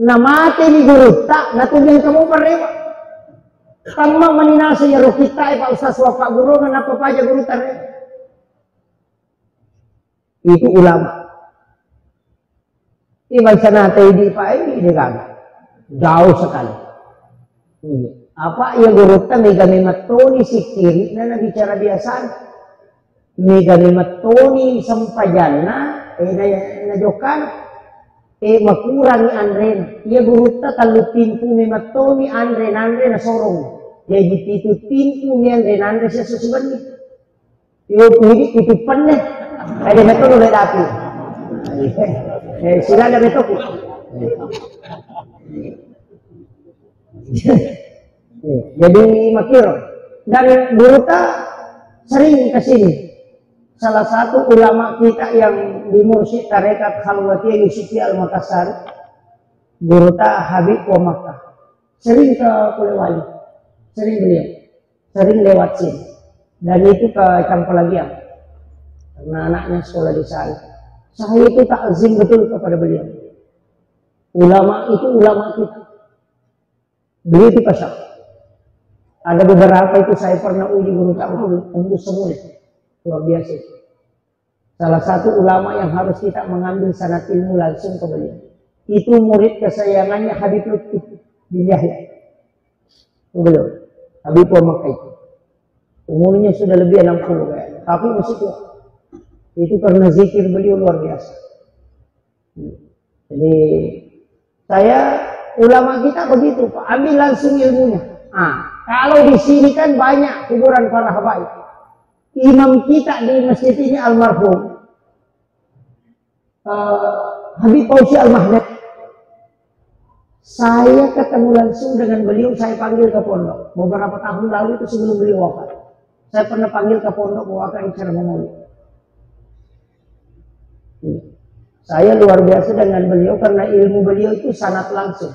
Na mati ni guru tak natugyan kamu parewa. Kamu meninasa ya roh kita Pak Ustaz Pak Guru kenapa aja guru tarik itu ulama ini bangsa nanti di Pak ini kan jauh sekali apa ya guru ta mega mematoni si kiri na bicara biasa mega mematoni sampajana na jokan makurangi Andren ya guru ta talu pintu mematoni Andren na sorong Jadi itu pintu yang renanda saya sesuatu. Yo pilih itu pernah. Ada betul oleh api. Sila ada betul. Jadi makir dan Buruta sering ke sini. Salah satu ulama kita yang di Mursyid Tarekat Khalwatiyah Yusufi Al-Makassar, Buruta Habib wa Makkah, sering ke Polewali, sering beliau, sering lewat sini. Dan itu ke Cangpelagian, karena anaknya sekolah di sana. Saya itu takzim betul kepada beliau. Ulama itu ulama kita. Beliau itu pasang. Ada beberapa itu saya pernah uji Buruta untuk semua itu. Luar biasa. Salah satu ulama yang harus kita mengambil sanad ilmu langsung ke beliau. Itu murid kesayangannya Habib Lutfi bin Yahya. Beliau, Habib wa Makkah itu. Umurnya sudah lebih 60 kayaknya, tapi masih tua. Itu karena zikir beliau luar biasa. Jadi saya ulama kita begitu, Pak. Ambil langsung ilmunya. Kalau di sini kan banyak kuburan para habaib. Imam kita di masjid ini almarhum Habib Fauzi Al-Mahmud. Saya ketemu langsung dengan beliau, saya panggil ke pondok. Beberapa tahun lalu itu sebelum beliau wafat. Saya pernah panggil ke pondok bawakan ceramah maulid. Saya luar biasa dengan beliau karena ilmu beliau itu sangat langsung.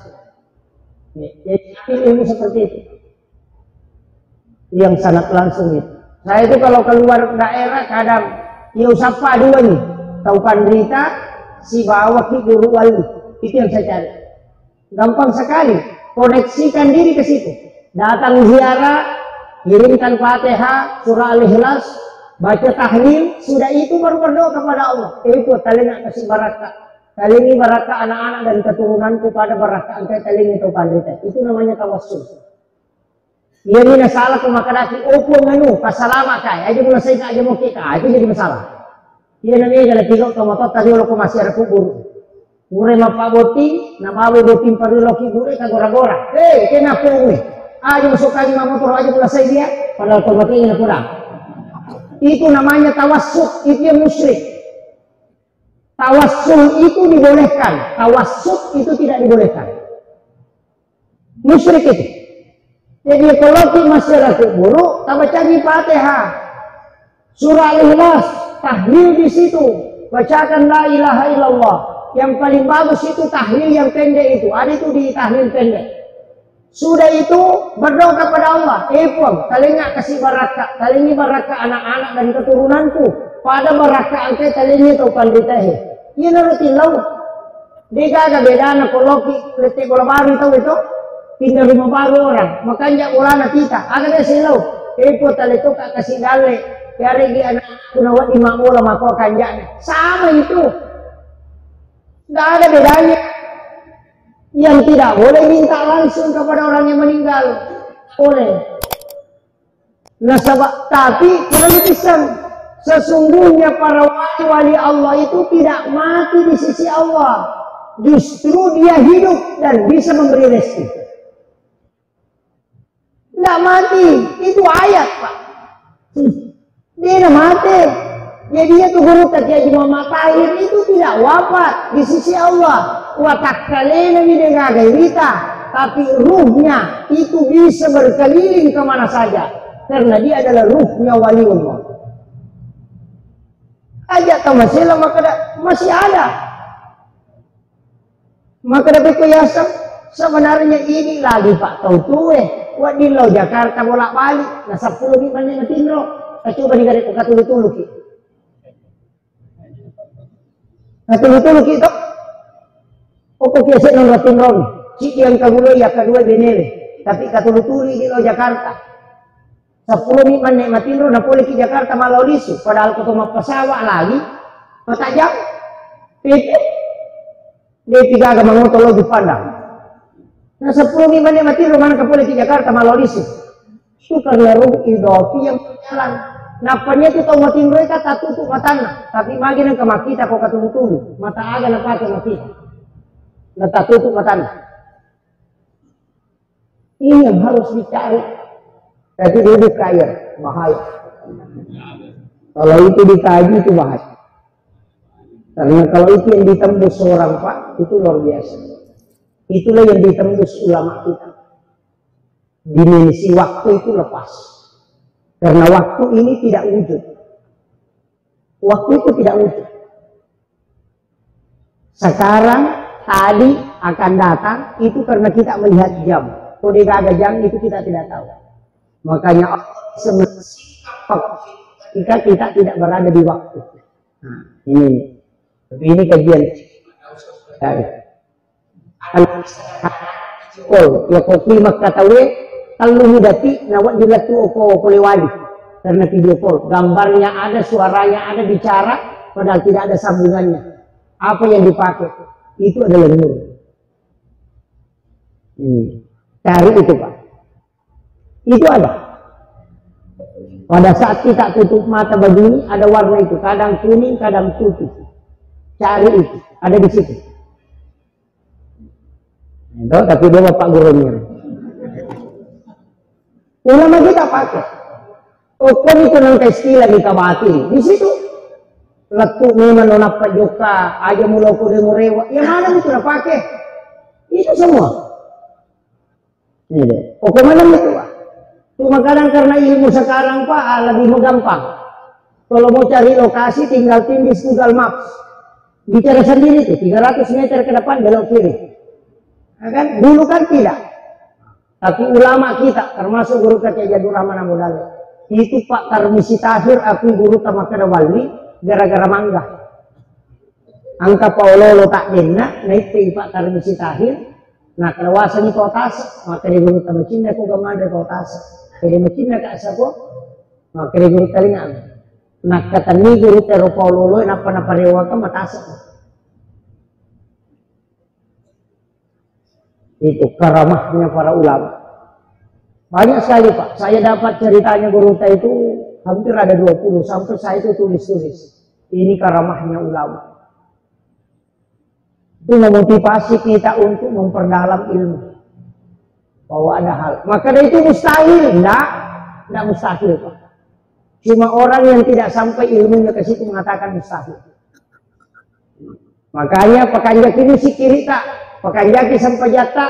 Jadi ilmu seperti itu. Yang sangat langsung itu. Saya itu kalau keluar daerah kadang ya sapa dua nih. Tahu Pandrita, si bawa ki guru wali. Itu yang saya cari. Gampang sekali. Koneksikan diri ke situ. Datang ziarah, kirimkan Fatihah, surah Al-Ikhlas, baca tahlil, sudah itu baru berdoa kepada Allah. Itu talinga kasih barakah. Talingi barakah anak-anak dan keturunanku pada barakah angkai talingi itu Pandrita. Itu namanya tawassul. Ia mina salah kemakadaki opo nganu pasalama kai aja mula saya aja mau kita itu jadi masalah. Ia namanya kalau tiga tomato tadi lo masih ada kubur. Mure mapaboti nama boti pariloki mure kagora-gora. Kenapa ini? Aja masuk aja motor aja mula saya dia padahal tomatnya kurang. Itu namanya tawassul, itu yang musyrik. Tawassul itu dibolehkan, tawassut itu tidak dibolehkan. Musyrik itu. Jadi kalau kita masyarakat buruk, kita baca di Fatihah, surah Al-Ikhlas, tahlil di situ, bacakan la ilaha illallah. Yang paling bagus itu tahlil yang pendek itu, ada itu di tahlil pendek. Sudah itu berdoa kepada Allah, talinga kasih barakah, talingi barakah anak-anak dan keturunanku, pada barakah angkai talingi itu panditahe. Ini narutin lau. Dia agak beda anak koloki, letik bola baru itu. Pindah rumah baru orang, makanya ulana kita, ada deh silau, tali itu kak kasih gale, cari di anak kunawat imam ulama kau kanjanya, sama itu, nggak ada bedanya. Yang tidak boleh minta langsung kepada orang yang meninggal, boleh. Nah, tapi kalau pisang, sesungguhnya para wali Allah itu tidak mati di sisi Allah, justru dia hidup dan bisa memberi rezeki. Tidak mati, itu ayat Pak. Dia tidak mati. Jadi dia tuh guru Kiai Muhammad Tahir itu tidak wafat di sisi Allah. Watakkalena dengan gairita, tapi ruhnya itu bisa berkeliling kemana saja karena dia adalah ruhnya waliullah. Ajak tamasila masih ada. Maka dapat kiasan sebenarnya ini lagi Pak tahu tuh Wadilo Jakarta bolak-balik, nah 10 di mana Matindro, coba digari ke katulu-tulu ki. Katulu-tulu ki itu, opo kiasa nang Matindro, si yang kagulo ya kedua benele, tapi katulu-tulu di Jakarta. 10 di mana Matindro, na boleh ki Jakarta malau lisu, padahal kau mau pesawat lagi, mata jam, dia 3 agak mengotolo di pandang. Nah 10 lima mati rumah kapolri di Jakarta malolisu. Itu karena ruh idopi yang berjalan. Napanya itu tahu mati mereka tak tutup matanya. Tapi magi nang kemakita kau katulu-tulu. Mata aga nak pakai makita. Nah tak tutup matanya. Ini yang harus dicari. Tapi duduk ke air, bahaya. Kalau itu dikaji itu bahaya. Karena kalau itu yang ditembus seorang Pak, itu luar biasa. Itulah yang ditembus ulama kita. Dimensi waktu itu lepas. Karena waktu ini tidak wujud. Waktu itu tidak wujud. Sekarang, tadi, akan datang, itu karena kita melihat jam. Kode gagah jam itu kita tidak tahu. Makanya ketika kita tidak berada di waktu. Nah, ini kajian. Ya kopi mak katawe kalau dati nawat dilatu opo lewali karena video call gambarnya ada, suaranya ada, bicara padahal tidak ada sambungannya. Apa yang dipakai itu adalah nur. Cari itu Pak. Itu ada. Pada saat kita tutup mata begini ada warna itu, kadang kuning, kadang putih. Cari itu, ada di situ. Itu, tapi dia bapak gurunya. Ulama kita pakai. Okon itu nang istilah di kabati. Di situ. Letuk memang nona pajoka, aja mula kuda murewa. Yang mana itu nak pakai? Itu semua. Ini deh. Okon mana itu Pak? Cuma kadang karena ilmu sekarang Pak lebih gampang. Kalau mau cari lokasi tinggal tindis Google Maps. Bicara sendiri itu 300 meter ke depan belok kiri. Ya kan? Dulu kan tidak. Tapi ulama kita termasuk guru kita Jadur Rahman Amudali. Itu Pak Tarmisi Tahir aku guru tamakana wali gara-gara mangga. Angka Paulolo tak dena naik ke Pak Tarmisi Tahir. Nah kawasan ini kotas maka di guru tamacina ko gamada kotas. Jadi macina ka asako maka di guru talingan. Nah kata ni guru tero Paulolo napa parewa ka matasa. Itu karamahnya para ulama. Banyak sekali Pak. Saya dapat ceritanya guru saya itu hampir ada 20 sampai saya itu tulis-tulis. Ini karamahnya ulama. Itu memotivasi kita untuk memperdalam ilmu. Bahwa ada hal. Maka dari itu mustahil. Tidak mustahil Pak. Cuma orang yang tidak sampai ilmunya ke situ mengatakan mustahil. Makanya pakanjak ini si kiri tak. Pakanjaki sampai jata.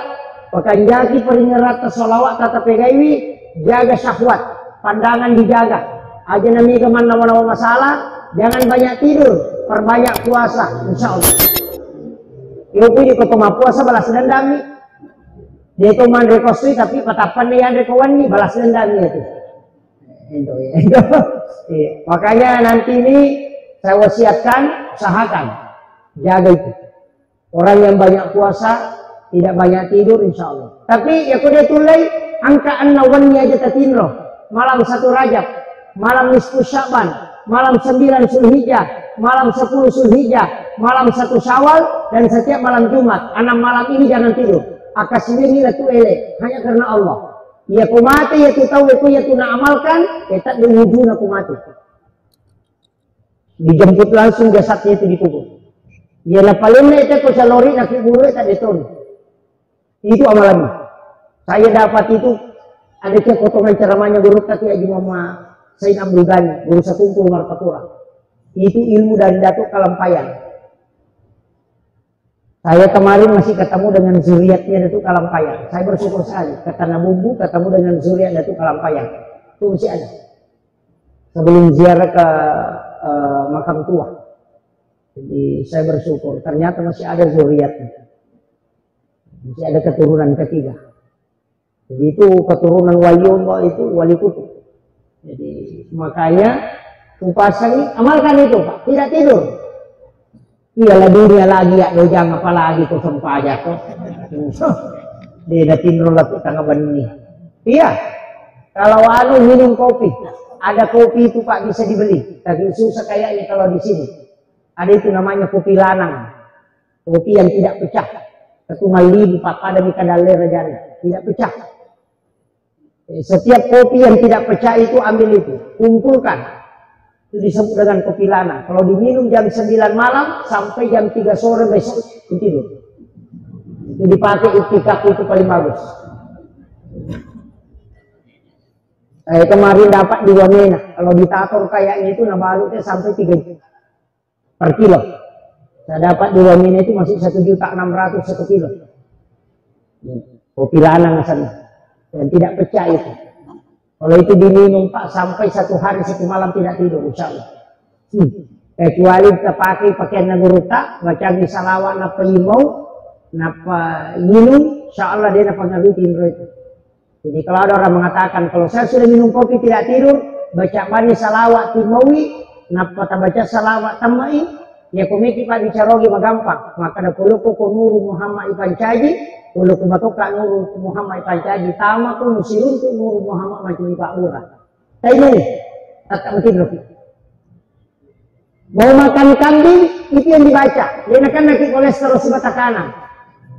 Pakanjaki peringerat solawat tata pegaiwi. Jaga syahwat. Pandangan dijaga. Aja nami kemana-mana masalah. Jangan banyak tidur. Perbanyak puasa. Insya Allah. Ibu di kota puasa balas dendam nih. Dia itu man rekostri tapi patapan nih yang rekowan nih balas dendam nih itu. Makanya nanti ini saya wasiatkan usahakan jaga itu. Orang yang banyak puasa tidak banyak tidur insya Allah. Tapi ya kuda tulai angka an-nawannya aja tatinro. Malam 1 Rajab, malam nisfu Sya'ban, malam 9 Zulhijjah, malam 10 Zulhijjah, malam 1 Syawal dan setiap malam Jumat. 6 malam ini jangan tidur. Akas sendiri lah tu ele hanya karena Allah. Ya kumati ya tu tahu ya tu nak amalkan, kita diwujud nak kumati. Dijemput langsung jasadnya itu dikubur. Ya la paling itu ko sa lori nak kubur tak diton. Itu amalannya. Saya dapat itu ada potongan ceramahnya guru tadi Haji Muhammad Said Abdul Ghani, guru Satungku Martapura. Itu ilmu dari Datuk Kalampayan. Saya kemarin masih ketemu dengan zuriatnya Datuk Kalampayan. Saya bersyukur sekali. Kata Bumbu ketemu dengan zuriat Datuk Kalampayan. Itu masih ada. Sebelum ziarah ke makam tua. Jadi saya bersyukur. Ternyata masih ada zuriatnya. Masih ada keturunan ketiga. Jadi itu keturunan waliullah itu wali kutub. Jadi makanya kupasang amalkan itu Pak. Tidak tidur. Iyalah dunia lagi ya dojang apalagi tuh sempat aja tuh. Dia dah tidur lah tangga bani. Iya. Kalau minum kopi, ada kopi itu Pak bisa dibeli. Tapi susah kayaknya kalau di sini. Ada itu namanya kopi lanang. Kopi yang tidak pecah. Ketumali di pada di kadale rajana. Tidak pecah. Setiap kopi yang tidak pecah itu ambil itu. Kumpulkan. Itu disebut dengan kopi lana. Kalau diminum jam 9 malam sampai jam 3 sore besok tidur. Itu dipakai iktikaf itu paling bagus. Saya kemarin dapat di Wamena, kalau ditator kayaknya itu nabalutnya sampai 3 juta per kilo. Saya dapat di Wamena itu masih 1.600.000 1 kilo. Kopi lanang sana, dan tidak pecah itu. Kalau itu diminum Pak sampai 1 hari 1 malam tidak tidur, insya Allah. Kecuali kita pakai pakaian naguruta, baca di salawat napa limau, napa minum, insya Allah dia napa ngalutin itu. Jadi kalau ada orang mengatakan kalau saya sudah minum kopi tidak tidur, baca mari salawat timawi, napa baca salawat tamai, ya komiki Pak dicarogi magampang. Maka ada puluku nuru Muhammad Ipancaji, puluku matoka nuru Muhammad Ipancaji, tama ku musirun tu nuru Muhammad macam Pak Murah. Saya ini tak mungkin lebih. Mau makan kambing itu yang dibaca. Dia nak nak kolesterol sebata kanan.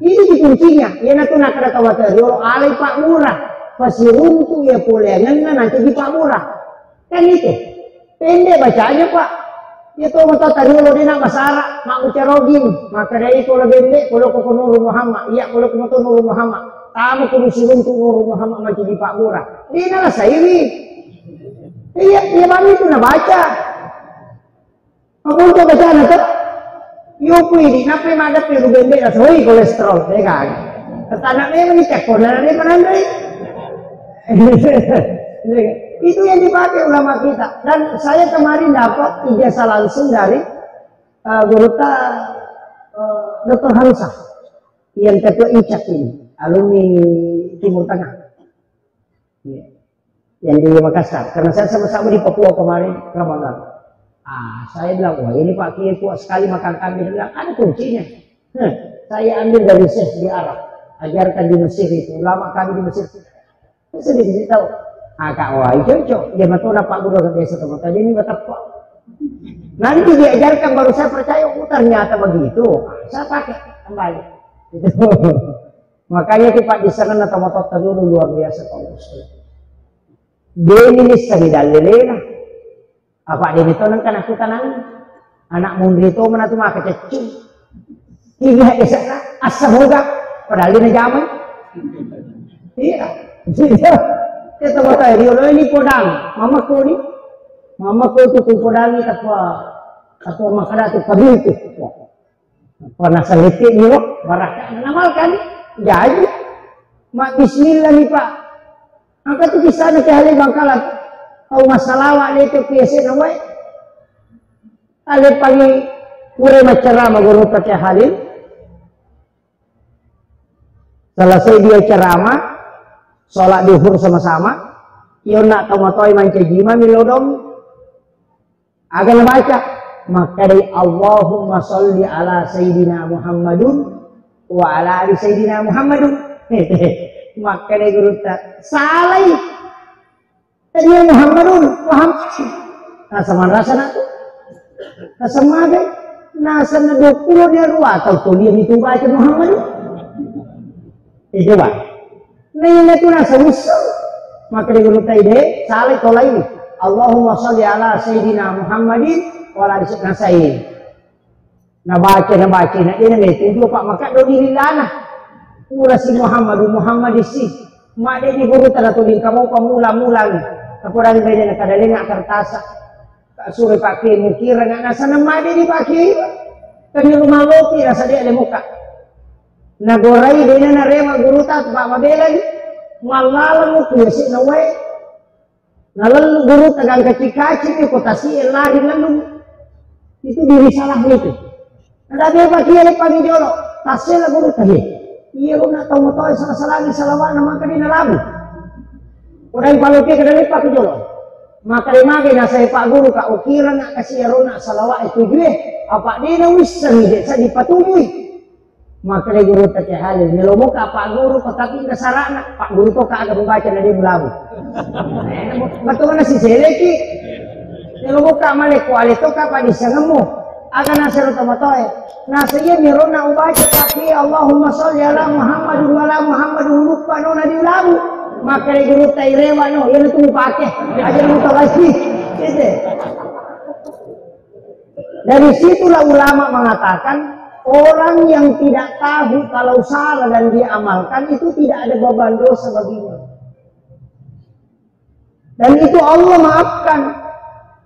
Ini di kuncinya. Dia nak ada kawat yo alai Pak Murah. Pasirun tu ya pulengan nanti di Pak Murah. Kan itu. Pendek bacanya Pak. Dia tahu mata tadi lo dia nak masalah, mak ucarogin. Maka dari itu lebih pendek kalau kau Nurul Muhammad. Iya kalau kau Nurul Muhammad. Tamu kumisirun tu Nurul Muhammad macam di Pak Murah. Dia nak sairi. Iya bami itu nak baca. Aku untuk baca nak. Yo pui nape madat pe rubende asoi kolesterol deh kan. Ketanak memang ni cek kolesterol ni mana ni? Itu yang dipakai ulama kita. Dan saya kemarin dapat ijazah langsung dari Guruta Dr. Hamzah yang ketua ICAK ini, alumni Timur Tengah, yang di Makassar. Karena saya sama-sama di Papua kemarin Ramadan. Saya bilang, wah ini Pak Kiai kuat sekali makan kambing. Dia bilang, ada kuncinya. Saya ambil dari Syekh di Arab, ajarkan di Mesir itu, ulama kami di Mesir. Saya dikasih tahu, Kak wah cocok. Dia matona Pak Guru biasa teman. Tadi ini betapa. Nanti diajarkan baru saya percaya, ternyata begitu. Saya pakai kembali. Gitu. Makanya kita di sana nata-mata dulu luar biasa kalau dia ini sering dalilena. Apa dia itu kan aku tanang anak mundi itu mana tu mak kecil. Tiga di sana asal hoga padahal dia zaman. Iya. Kita kata dia ini podang, mama ko itu podang itu apa makada tu kabil tu. Pernah seliti ni loh, barak namalkan jadi. Mak bismillah ni Pak. Angkat tu kisah nak kehali bangkalan. Au masalah wale itu biasa namai. Ale pagi pure ceramah guru pakai halil. Selesai dia ceramah, sholat duhur sama-sama. Yo nak tahu-tahu manca jima milodom. Akan baca maka dari Allahumma sholli ala Sayyidina Muhammadun wa ala ali Sayyidina Muhammadun. Maka dari guru tak salah. Tadi Muhammadun, Muhammad. Nah sama rasa nak tu, sama deh. Nah sana 20 dia ruah atau tu dia itu baca Muhammadun. Coba. Nah itu rasa usul. Maka dia guru tadi salah tolak ini. Allahumma sholli ala Sayyidina Muhammadin wa ala ali Sayyidina. Nah baca, nah ini itu Pak maka do diri lana. Mula si Muhammad isi. Mak dia di guru tanda tulis kamu pemula-mula ni. Kapurang beda nak kadali nak kertas. Kak suruh pakai mukir nak nasa nama dia dipakai. Kami rumah loki rasa dia ada muka. Nagorai dia na rema guru tak pak mabela ni. Malalang mukir si nawai. Nalang guru tagang kaci-kaci ni kotasi lari lalu. Itu diri salah itu. Ada dia pakai ada pagi jolo. Tasnya guru tadi. Iya lu nak tahu tahu salah-salah ni salawat nama kadi nalabu. Orang kalau ke kedai pak jolo. Maka dia mage na saya Pak Guru Kak ukira nak kasih rona salawat itu juga. Apa dia na wisang dia sa dipatuloy. Maka dia guru tak halil. Nilomo ka Pak Guru tetapi kasarana. Pak Guru to ka aga membaca na dia belabu. Betul na si Seleki. Nilomo ka male kuali to ka pa di sangamo. Aga nasero tamatoy. Nasa iya nirona ubaca tapi Allahumma sholli ala Muhammadin wa ala Muhammadin lupa nona di belabu. Maka dia guru tak irewa no, yang itu pakai ajar mutawasi. Dari situlah ulama mengatakan orang yang tidak tahu kalau salah dan dia amalkan itu tidak ada beban dosa baginya. Dan itu Allah maafkan.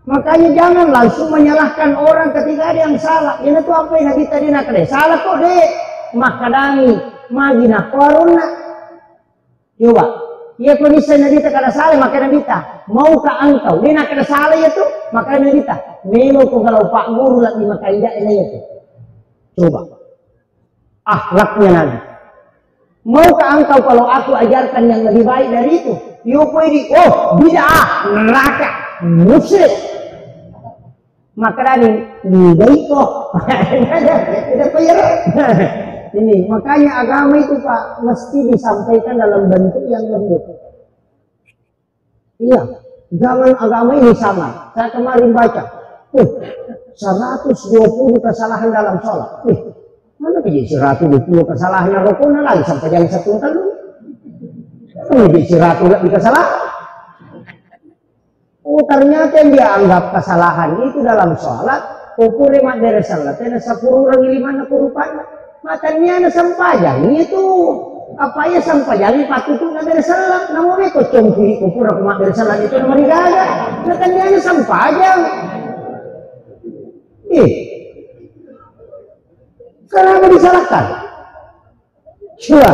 Makanya jangan langsung menyalahkan orang ketika ada yang salah. Ini tuh apa yang Nabi tadi nak deh? Salah kok deh. Makadangi, magina, korona. Coba. Ya kalau misalnya Nabi tak ada salah, maka Nabi tak. Maukah engkau? Dia nak ada salah itu, maka Nabi tak. Melo kau kalau Pak Guru lagi maka tidak ini itu. Coba. Akhlaknya Nabi. Maukah engkau kalau aku ajarkan yang lebih baik dari itu? Yoko ini, oh bid'ah, neraka, musyrik. Maka Nabi, bid'ah kok. Tidak payah. Ini makanya agama itu Pak mesti disampaikan dalam bentuk yang lembut. Iya, jangan agama ini sama. Saya kemarin baca, 120 kesalahan dalam sholat. Mana jadi 120 kesalahan rukun lagi sampai jam 1 tadi. Ini jadi 100 lebih kesalahan. Oh ternyata yang dia anggap kesalahan itu dalam sholat. Kupure mak dari sholat. Ada 10 orang 5 kurupanya. Matanya ada sampajang itu apa ya sampajang patut itu nggak dari salat namun itu congki kupur aku mak dari salat itu nomor gaga matanya ada sampajang kenapa disalahkan? Coba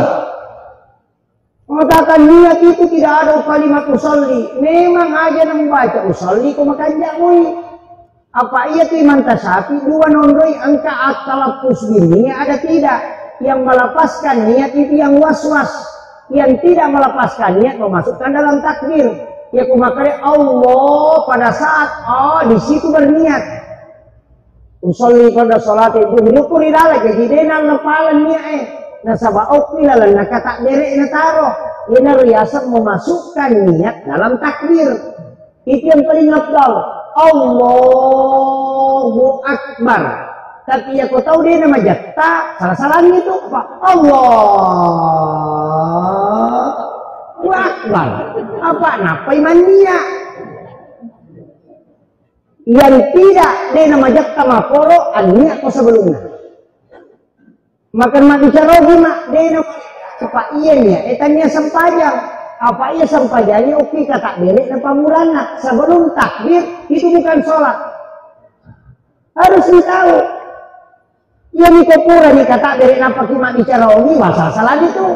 mengatakan niat itu tidak ada kalimat usolli memang aja membaca usolli kau makan jakui. Apa ia tu iman tasafi dua nondoi angka atalapus bini ada tidak yang melepaskan niat itu yang was-was yang tidak melepaskan niat memasukkan dalam takbir ya kumakari Allah pada saat di situ berniat usolli pada sholat itu nyukuri dala jadi denan lepalan niat nasabah okmilalan nak kata derek nataro ini riasan memasukkan niat dalam takbir itu yang paling afdal. Allahu Akbar. Tapi ya kau tahu dia nama jatta, salah-salahnya itu apa? Allahu Akbar. Apa? Napa imannya? Yang tidak dia nama jatta maporo, annya kau sebelumnya. Makan mati carogi mak, dia nama apa iya nih? Etanya sempajang. Apa ia sampainya oke kata derek dan pamurana sebelum takbir itu bukan sholat harus ditahu ya mikopura nih kata derek nampak kimak bicara ini masalah itu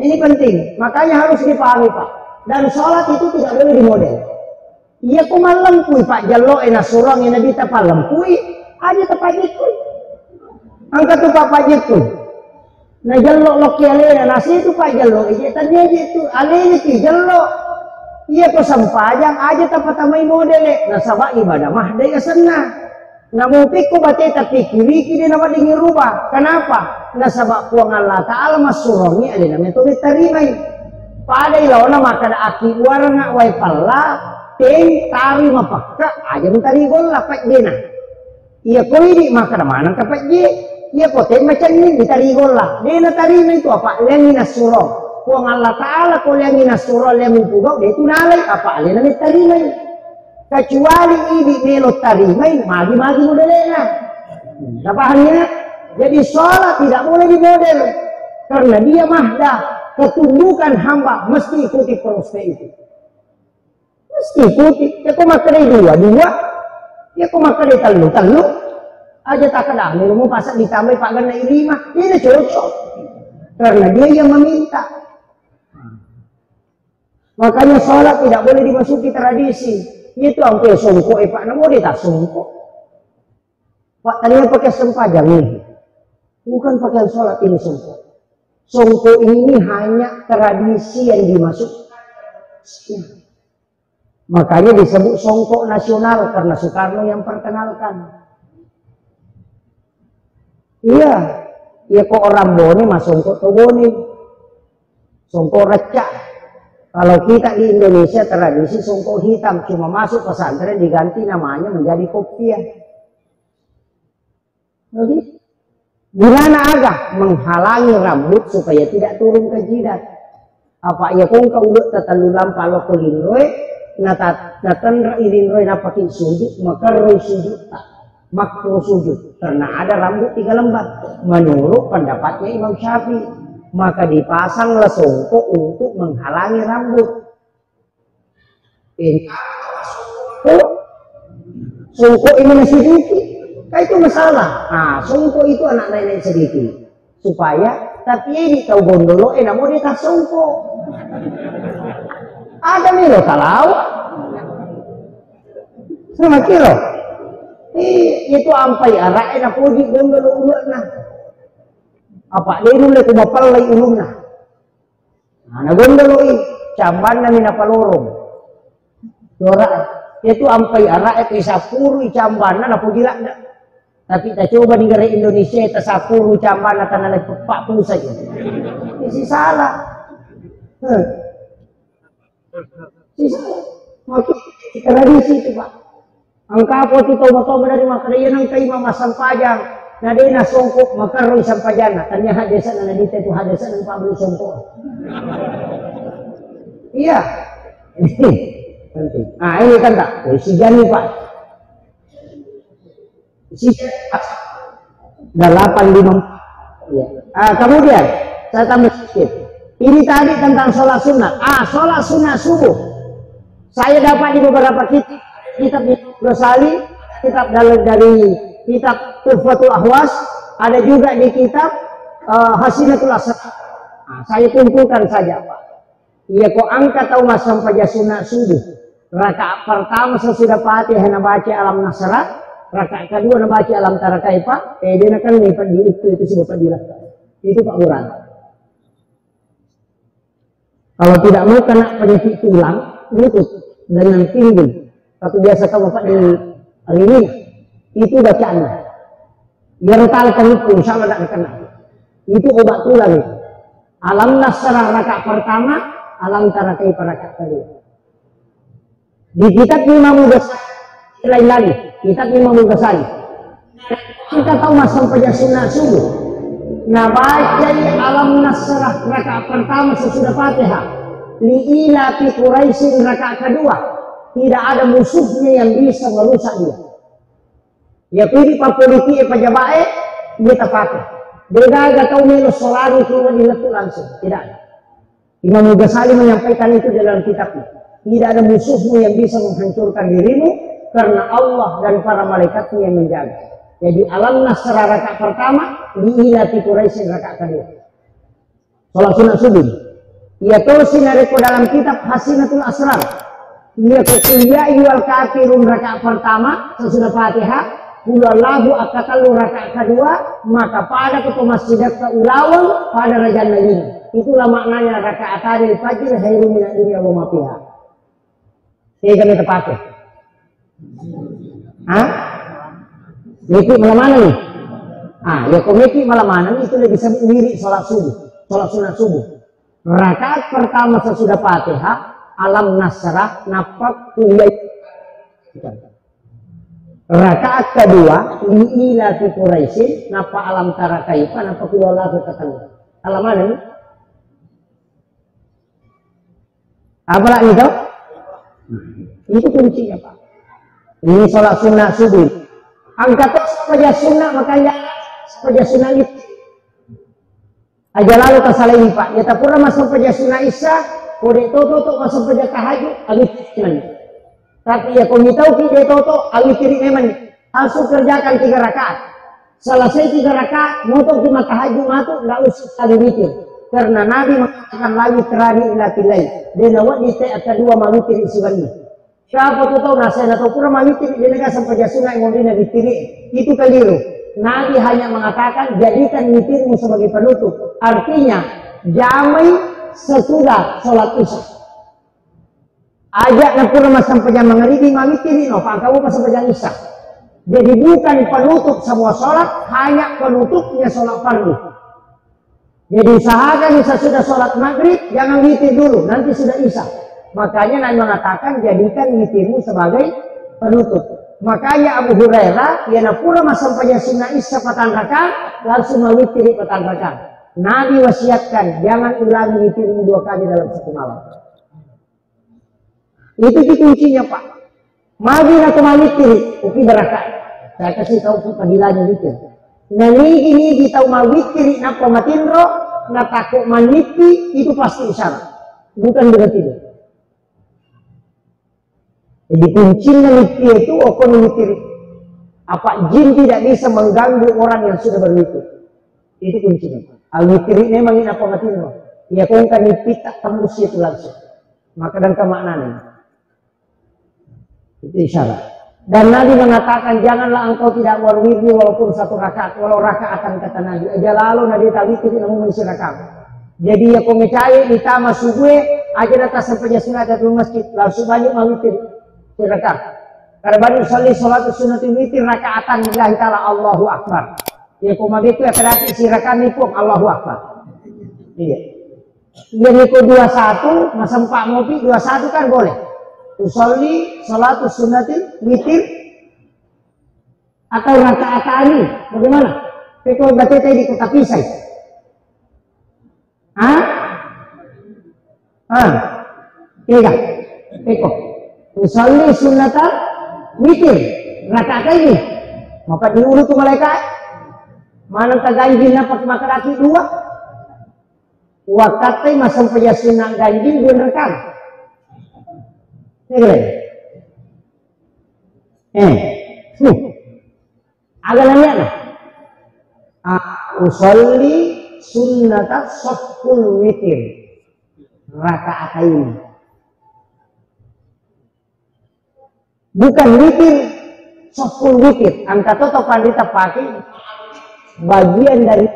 ini penting makanya harus dipahami Pak dan sholat itu tidak boleh dimodel iya ku malempui Pak jalo enak surang yang nabi tak palempui aja tepat itu angkat tuh Pak itu nah jalok loki alena nasi itu Pak jalok ijetannya itu alena itu jalok iya kok sampajang aja tapat tamai model nah sabak ibadah mah daya senang nah mungkin ko bate tapi kiri dia nama dingin rubah kenapa nah sabak puang Allah Ta'ala masurongnya alena metode tarimai pada ilawana makan aki warna wai pala teng tari mapakka aja mentari gol lapak dena iya ko ini makan mana kapak je iya kote macam ini ditarigol lah. Dia natarima itu apa? Liangin asuro. Kuang Allah Ta'ala ko liangin asuro liangin pugau. Dia itu nalay apa? Alina ditarima. Kecuali ini melo tarima magi-magi modelnya. Napahannya? Jadi sholat tidak boleh dimodel. Karena dia mahdah. Ketundukan hamba mesti ikuti proses itu. Mesti ikuti. Ya kok makan dua. Ya kok makan telu. Aja tak kadang ilmu pasal ditambah Pak Gana Ilima ini cocok karena dia yang meminta makanya sholat tidak boleh dimasuki tradisi itu angke songko Pak namo dia tak songko Pak tadinya pakai sempajang ini bukan pakaian sholat ini songko ini hanya tradisi yang dimasukkan makanya disebut songko nasional karena Soekarno yang perkenalkan. Iya, ya kok orang bone mas songkok tuh bone, songkok recak. Kalau kita di Indonesia tradisi songkok hitam cuma masuk pesantren diganti namanya menjadi kopiah. Jadi, gimana agak menghalangi rambut supaya tidak turun ke jidat? Apa ya kong kau udah tetalulam kalau kulinroy, natan ilinroy napakin sujud maka roy sujud tak. Makruh sujud karena ada rambut 3 lembar menurut pendapatnya Imam Syafi'i maka dipasanglah songkok untuk menghalangi rambut Sungko ini masih sedikit, itu masalah. Nah, sungko itu anak nenek sedikit, supaya tapi ini kau gondolo, mau dia tak sungko. Ada nih lo kalau, sama kilo. Itu ampai arah enak puji gondolo uluna. Apa dia dulu aku bapal lagi uluna. Nah, gondolo ini camban namin napalorong. Dora itu ampai arah itu sapuru camban na pugila. Tapi kita coba di negara Indonesia itu sapuru camban na tanah pak pun saja. Ini salah. Sisa, maksud tradisi itu Pak. Angka apa itu toba dari makanya yang kay mamasang pajang. Na din na songkok makaroy isang pajana. Kanya hadesa na nandito itu hadesa ng pablo songkok. Iya. Ah ini kan tak. Si Jani Pak. Si 85. Ya. Kemudian saya tambah sedikit. Ini tadi tentang sholat sunat. Sholat sunat subuh. Saya dapat di beberapa kitab Ghazali, kitab dari kitab Tuhfatul Ahwas, ada juga di kitab Hasinatul Asrar. Saya kumpulkan saja Pak. Ia kok angkat tahu mas sampai sunat subuh. Rakaat pertama sesudah Fatihah baca alam nasrat, rakaat kedua baca alam tarakaipa. Dia kan lipat di itu si bapak dilakukan. Itu Pak Murad. Kalau tidak mau kena penyakit tulang, lutut dengan pinggul. Tapi biasa kalau Bapak di hari ini, itu bacaannya. Biar talkan itu, insya Allah tidak kena. Itu obat tulang itu. Alam nasrah rakaat pertama, alam tarakai rakaat kedua. Di kitab Imam Ghazali, lain lagi. Kitab Imam Ghazali. Kita tahu masa sampainya sunat subuh. Nah baca alam nasrah rakaat pertama sesudah Fatihah. Li'ila fi Quraisyin rakaat kedua. Tidak ada musuhnya yang bisa merusak dia. Ya pilih pak politik pajabae dia pakai. Beda agak tahu minus solari cuma diletup langsung. Tidak ada. Imam Ghazali menyampaikan itu dalam kitabnya. Tidak ada musuhmu yang bisa menghancurkan dirimu karena Allah dan para malaikatnya yang menjaga. Jadi alam nasrah rakaat pertama, li'ila fi Quraisyin rakaat kedua. Salat sunat subuh. Ia terus sinareko dalam kitab Hasinatul Asrar. Ia kuliah yual kafirun rakaat pertama sesudah Fatihah, hulallahu akatallu rakaat kedua, maka pada ke masjidat ke ulawang pada raja lain. Itulah maknanya rakaat tadi fajr khairum minad dunya wa ma fiha. Ini kami terpakai. Miki malam mana nih? Ya kok miki malam mana itu lebih sendiri sholat subuh, sholat sunat subuh. Rakaat pertama sesudah Fatihah, alam nasrah, napak kuliah. Rakaat kedua, li'ila fi Quraisyin, napa alam tarakaifa, napa kuliah lagu ketemu. Alam mana nih? Apa lagi itu? Itu kuncinya Pak. Ini sholat sunat subuh. Angkat saja sunnah makanya saja sunnah itu. Aja lalu kasalah ini Pak. Ya tak pernah masuk saja sunnah isya. Kode toto masuk saja tahajud. Agak cuman. Tapi ya kau tahu kita toto agak kiri memang. Langsung kerjakan 3 rakaat. Selesai 3 rakaat. Motok cuma tahajud matuk nggak usah kali witir. Karena Nabi mengatakan lagi terani ilatilai. Dia nawat di akan 2 mawitir isiwannya. Siapa tu tahu nasihat atau pura mawitir di negara sampai jasuna yang mau ditiri itu keliru. Nabi hanya mengatakan jadikan witirmu sebagai penutup. Artinya jamai sesudah sholat isya. Ajak na pura sampai jam mengeribi mawitiri no kamu pas sampai jam isya. Jadi bukan penutup semua sholat, hanya penutupnya sholat fardu. Jadi usahakan sesudah sholat maghrib jangan witir dulu, nanti sudah isya. Makanya Nabi mengatakan jadikan witirmu sebagai penutup. Makanya Abu Hurairah yana pura sampainya sunnah isya 4 rakaat langsung mewitiri 4 rakaat. Nabi wasiatkan jangan ulangi witirmu 2 kali dalam 1 malam. Itu kuncinya Pak. Magi atau mawitiri, oke berakaat. Saya kasih tahu padilannya witir. Nah ini tahu mawitiri napa matinro, na takut manipi itu pasti isyarat. Bukan berarti itu. Jadi kuncinya witir itu okon witir. Apa jin tidak bisa mengganggu orang yang sudah berwitir. Itu kuncinya. Al-witir ini memang ini apa matinya. Ya kau kan tak tembus itu langsung. Maka dan kemaknanya. Itu isyarat. Dan Nabi mengatakan janganlah engkau tidak berwitir walaupun satu rakaat, walau rakaatan kata Nabi. Aja lalu Nabi tak witir namun mesti rakaat. Jadi ya kau mencari ditama subuh aja datang sampai sunat di masjid langsung banyak mawitir rakaat. Karena banyak sholat sunat witir rakaatan lillahi ta'ala Allahu Akbar. Ya kau mabitu ya berarti si rakaat ni pun Allahu Akbar. Iya. Yang itu 21 masa 4 mopi 21 kan boleh. Usolli salatus sunnatil witir atau rakaatani bagaimana? Kalau berarti tadi kita pisah. Iya. Eko. Usolli sunnatal witir rakaatani. Maka diurut tu malaikat. Mana tak ganjil dapat makan laki 2? Wakatnya masa penjasunan ganjil 2 rekan. Agak lihat lah. Usolli sunnata soful witir rakaatain. Bukan witir, soful witir. Angka toto pandita pakai bagian dari.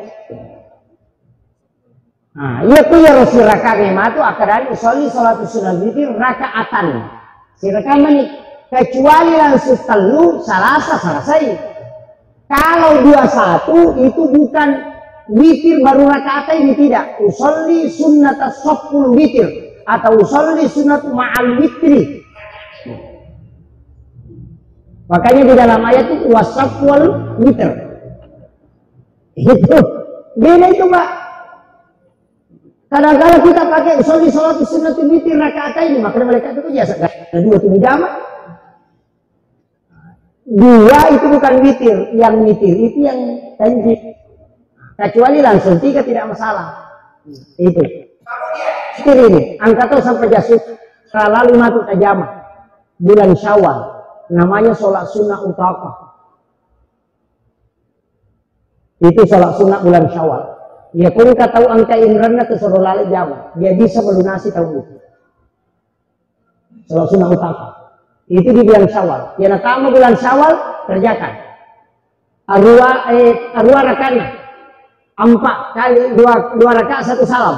Iya tuh ya Rasul rakaatnya matu akaran usolli sholatus sunnah witir rakaatan. Silakan menik kecuali langsung telu selesai. Kalau 21 itu bukan witir baru rakaat ini tidak. Usolli sunnata soful witir atau usolli sunnatu ma'al witri. Makanya di dalam ayat itu wasafwal witir. Itu beda itu Pak. Kadang-kadang kita pakai usolli sholat sunnatul witir rakaat ini, maka mereka itu biasa ada 2 jamaah. 2 itu bukan witir, yang witir itu yang tanjib. Kecuali langsung 3 tidak masalah. Itu. Witir ini, angka tuh sampai jasut lalu matu tajamah. Bulan Syawal, namanya sholat sunnah utama. Itu sholat sunnah bulan Syawal. Ya pun kita tahu angka Imrannya ke seluruh lalu Jawa, dia bisa melunasi tahun itu. Sholat sunnah utama. Itu di bulan Syawal. Yang pertama bulan Syawal kerjakan. Arwa rakaatnya 4 kali 2 rakaat 1 salam.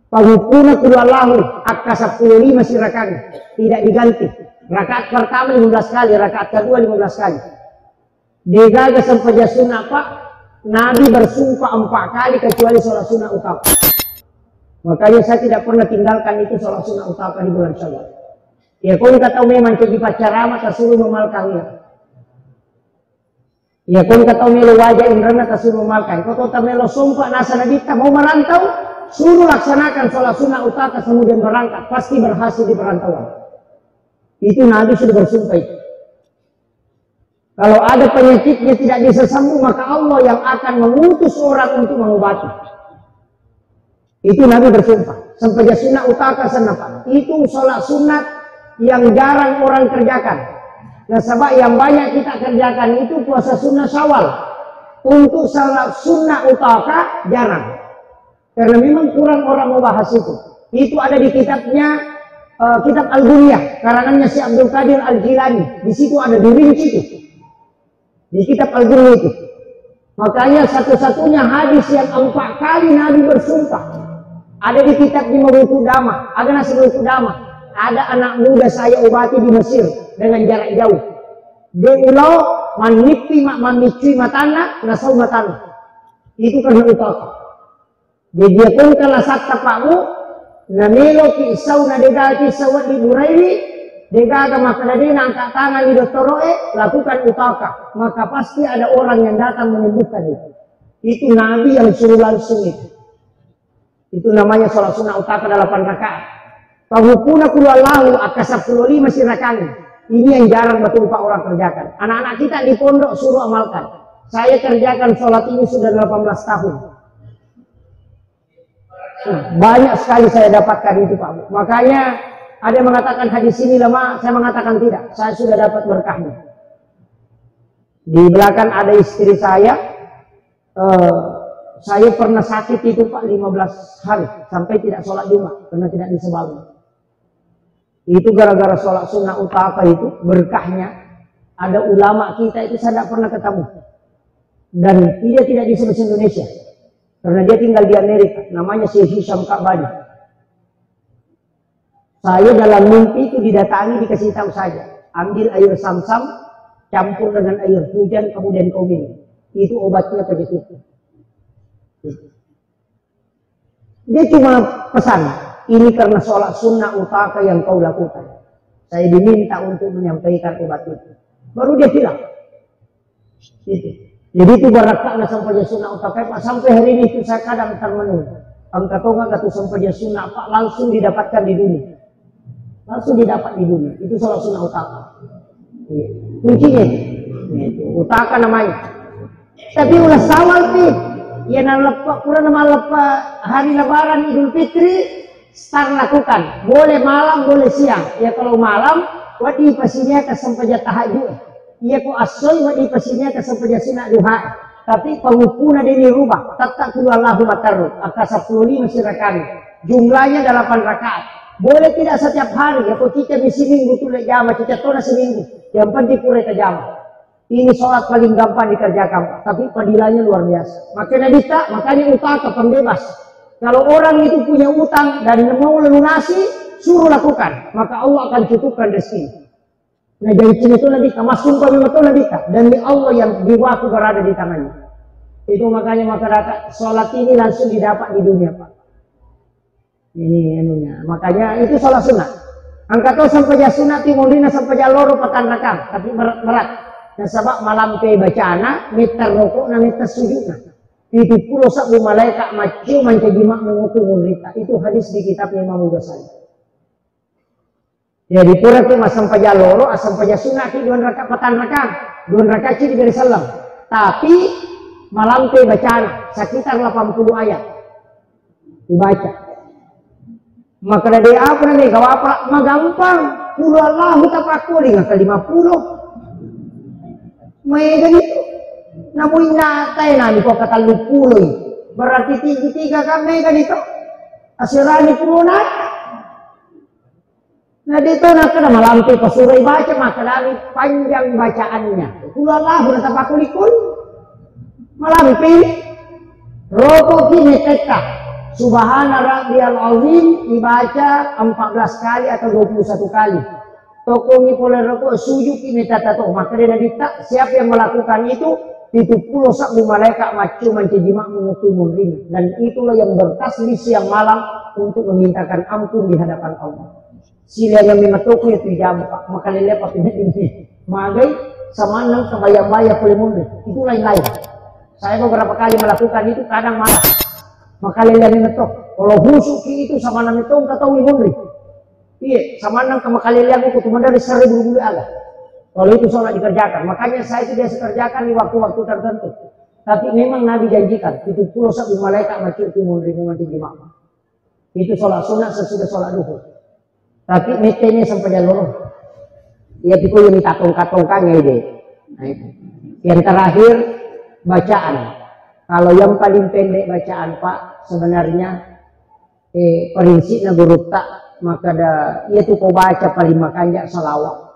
Pahukuna kullallahu akka 10 masih rakaatnya tidak diganti. Rakaat pertama 15 kali, rakaat kedua 15 kali. Digagas sampai sunnah Pak. Nabi bersumpah 4 kali kecuali sholat sunnah utama. Makanya saya tidak pernah tinggalkan itu sholat sunnah utama di bulan Syawal. Ya kau kata memang jadi pacarama tersuruh memalkannya. Ya kau kata melo wajah Imran tersuruh memalkan. Kau tahu melo sumpah nasa nadita mau merantau, suruh laksanakan sholat sunnah utama kemudian berangkat pasti berhasil di perantauan. Itu Nabi sudah bersumpah itu. Kalau ada penyakitnya tidak bisa sembuh, maka Allah yang akan mengutus orang untuk mengobati. Itu Nabi bersumpah. Sampai sunnah utaka senapa. Itu sholat sunat yang jarang orang kerjakan. Nah sebab yang banyak kita kerjakan itu puasa sunnah Syawal. Untuk sholat sunnah utaka jarang. Karena memang kurang orang membahas itu. Itu ada di kitabnya, kitab Al-Ghuniyah. Karangannya si Abdul Qadir Al-Jilani. Di situ ada dirinci itu. Di kitab Al-Ghuniyah itu. Makanya satu-satunya hadis yang 4 kali Nabi bersumpah. Ada di kitab di Mawutu Dama. Ada nasi Mawutu Dama. Ada anak muda saya obati di Mesir dengan jarak jauh. Dia ulau manipi mamicui matana nasau matana. Itu karena utama. Jadi dia pun kalau sakta pakmu namelo ki isau na dega ki sawat di Burairi dega maka dari angkat tangan di doktoroe lakukan utaka. Maka pasti ada orang yang datang menyembuhkan itu. Itu Nabi yang suruh langsung itu. Itu namanya sholat sunnah utaka 8 rakaat. Pahukuna kullallahu akka 10 masih rakaat. Ini yang jarang betul Pak orang kerjakan. Anak-anak kita di pondok suruh amalkan. Saya kerjakan sholat ini sudah 18 tahun. Banyak sekali saya dapatkan itu Pak. Makanya Ada yang mengatakan hadis ini lemah, saya mengatakan tidak. Saya sudah dapat berkahnya. Di belakang ada istri saya pernah sakit itu Pak 15 hari sampai tidak sholat Jumat karena tidak bisa bangun. Itu gara-gara sholat sunnah utama itu berkahnya. Ada ulama kita itu saya tidak pernah ketemu dan dia tidak bisa bahasa Indonesia karena dia tinggal di Amerika. Namanya Syekh Hisham Ka'bani. Saya dalam mimpi itu didatangi, dikasih tahu saja, ambil air Sam-Sam campur dengan air hujan kemudian kau minum. Itu obatnya penyakit. Dia cuma pesan, ini karena sholat sunnah utama yang kau lakukan. Saya diminta untuk menyampaikan obat itu. Baru dia bilang. Gitu. Jadi itu barakahnya sampai sunnah utama Pak. Sampai hari ini itu saya kadang termenung. Angkat tonga kata sampai sunnah Pak langsung didapatkan di dunia. Langsung didapat di dunia. Itu sholat sunnah utama. Kuncinya itu. Utama namanya. Tapi ulah sawal nih. Ya nama lepas hari lebaran Idul Fitri start lakukan. Boleh malam, boleh siang. Ya kalau malam, wadi pasinya kesampaian tahajud. Ya ku asoy wadi pasinya kesampaian sunat duha. Tapi pengupuna dia rubah. Tetap kudu Allahu matarru. Angka 10 masih rakaat. Jumlahnya 8 rakaat. Boleh tidak setiap hari. Ya ku cicak di seminggu tu lek jama, cicak tona seminggu. Yang penting kurang ke jama. Ini sholat paling gampang dikerjakan, tapi padilannya luar biasa. Makanya utang ke pembebas. Kalau orang itu punya utang dan mau lunasi, suruh lakukan, maka Allah akan cukupkan rezeki. Nah jadi itu lebih masuk kami betul lebih dan Allah yang di waktu berada di tangannya. Itu makanya masyarakat sholat ini langsung didapat di dunia Pak. Ini anunya. Makanya itu sholat sunat. Angkatnya sampai sunat timulina sampai loro patan rakam, tapi berat. Dan sebab malam ke bacana, meter rokok na meter sujud na. Itu pulau sabu malaikat macu mencajimak mengutu murita. Itu hadis di kitab Imam Ghazali. Jadi pura ke masam paja loro, asam paja sunat di 2 rakaat patan rakam, 2 rakaat di dari salam. Tapi malam ke bacana sekitar 80 ayat dibaca. Maka dari apa nih? Kau apa? Magampang. Puluh Allah tapakuli ngakal 50. Mega itu, namun natai nami kau kata lupuloy, berarti tiga kan mega itu, asirani puluhan. Nah itu nak kena malampi pasurai baca maka dari panjang bacaannya. Pulah berata pakulikun, malampi, rokok kini tetap. Subhana rabbiyal azim dibaca 14 kali atau 21 kali. Toko ini boleh rokok sujud ini tata toh maka dia dita siapa yang melakukan itu pulau sabu malaikat macu mencejimak mengutumun ring dan itulah yang berkas di siang malam untuk memintakan ampun di hadapan Allah. Sila yang memetuku itu jam maka lepas ini magai sama nang kebayang-bayang pelimun itu lain-lain. Saya beberapa kali melakukan itu kadang malah maka lepas memetuk kalau busuk itu sama nang itu nggak tahu imun. Iya, sama nang kemakali lihat aku cuma dari 1000 bulu Allah. Kalau itu sholat dikerjakan, makanya saya tidak kerjakan di waktu-waktu tertentu. Tapi memang Nabi janjikan, itu pulau sabu malaikat macam timur ribuan tinggi makmur. Itu sholat sunat sesudah sholat duhur. Tapi metenya sampai jalur. Ya itu yang katong-katongkannya ide. Nah, yang terakhir bacaan. Kalau yang paling pendek bacaan Pak, sebenarnya prinsipnya guru tak. Maka ia tu kau baca paling makanya salawat.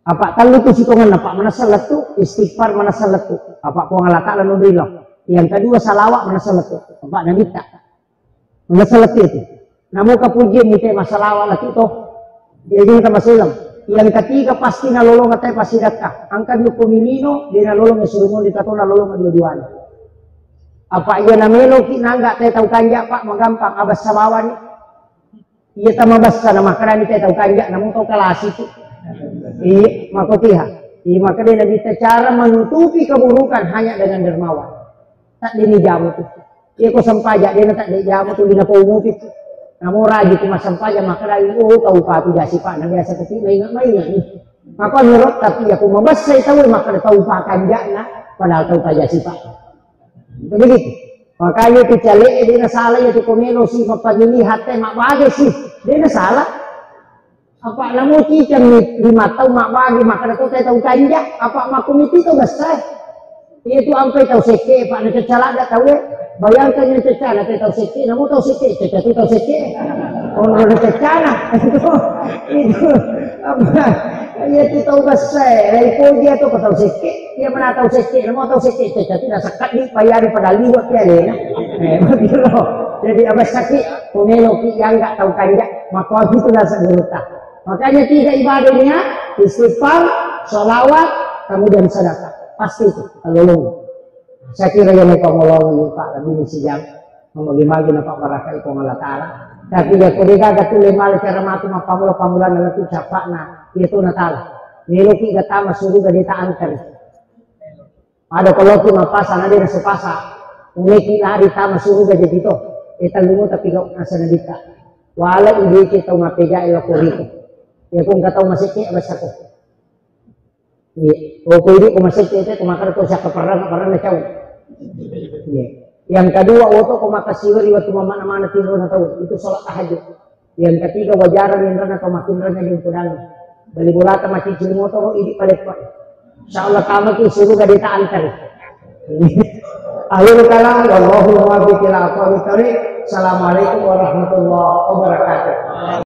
Apa tahu tu sitongan apa mana salat tu istighfar mana salat tu apa kau ngalata lalu bilang. Yang kedua salawat mana salat tu apa nabi tak mana salat itu. Namun kepujian itu masalah lagi tu dia juga masalah. Yang ketiga pasti nalolong katanya pasti datang. Angkat lu pemilino dia nalolong suruh di tato nalolong dua-duaan. Apa ia namelo kita enggak tahu kanjak Pak magampang abas sabawan. Iya tama basta nama karena kita tahu kanjak namun tahu kelas itu. Iya makotiha. Iya maka dia nabi cara menutupi keburukan hanya dengan dermawan. Tak dini jamu tu. Iya ko sampajak dia tak di jamu tu dina ko umupit. Namun raji tu masampajak maka dari tahu pa tu jasi Pak na biasa kecil maingat ni. Maka nurut tapi aku mabasa tahu maka tahu pa kanjak na padahal tahu pa jasi Pak. Begitu. Makanya itu cale dia salah ya tu komelo si mapagilihat teh mak bagus sih dia salah Apa namu cicam ni 5 tahun mak bagi makan tu tahu kanjak apa mak komiti tu besar. Itu sampai tahu seke pak nak cecala dah tahu. Bayangkan yang cecala tahu seke, namu tahu seke, cecala tahu seke. Orang nak cecala itu apa? Ia tu tahu besar. Lepas dia tu tahu seke, dia mana tahu seke, namu tahu seke, cecala tidak sekat ni payah daripada liwat dia ni. Begitu. Jadi apa sakit? Pemelo yang enggak tahu kanjak, maka itu lah segera. Makanya 3 ibadahnya istighfar, sholawat, kemudian sedekah. Pasti itu tolong. Saya kira yang mereka ngolong Pak lebih sejam membagi-bagi Pak baraka itu Allah Taala. Tapi dia kuliah gatu lima cara matu pamulan itu capakna itu Natal. Niluki gata masuru gadi taankan. Ada kalau tu mapasa na dia sepasa. Umeki lari ta masuru gadi dito. Italungo tapi kau nasa nadita. Wala hindi kita mapiga ilo kurito. Ya kung kataw masiki basta ko. O pwede ko masiki ito kumakar ko sa kaparang na siya. Yang kedua oto ko makasiwari waktu mamana-mana tiro na tahu itu salat tahajud. Yang ketiga wajaran yang rana makin rana yung punang. Balibulata makikil mo to idi palit pa. Insyaallah kama ki suruh ka dita antar. Akhirul kalam wallahu muwaffiq ila aqwamit thoriq. Assalamualaikum warahmatullahi wabarakatuh.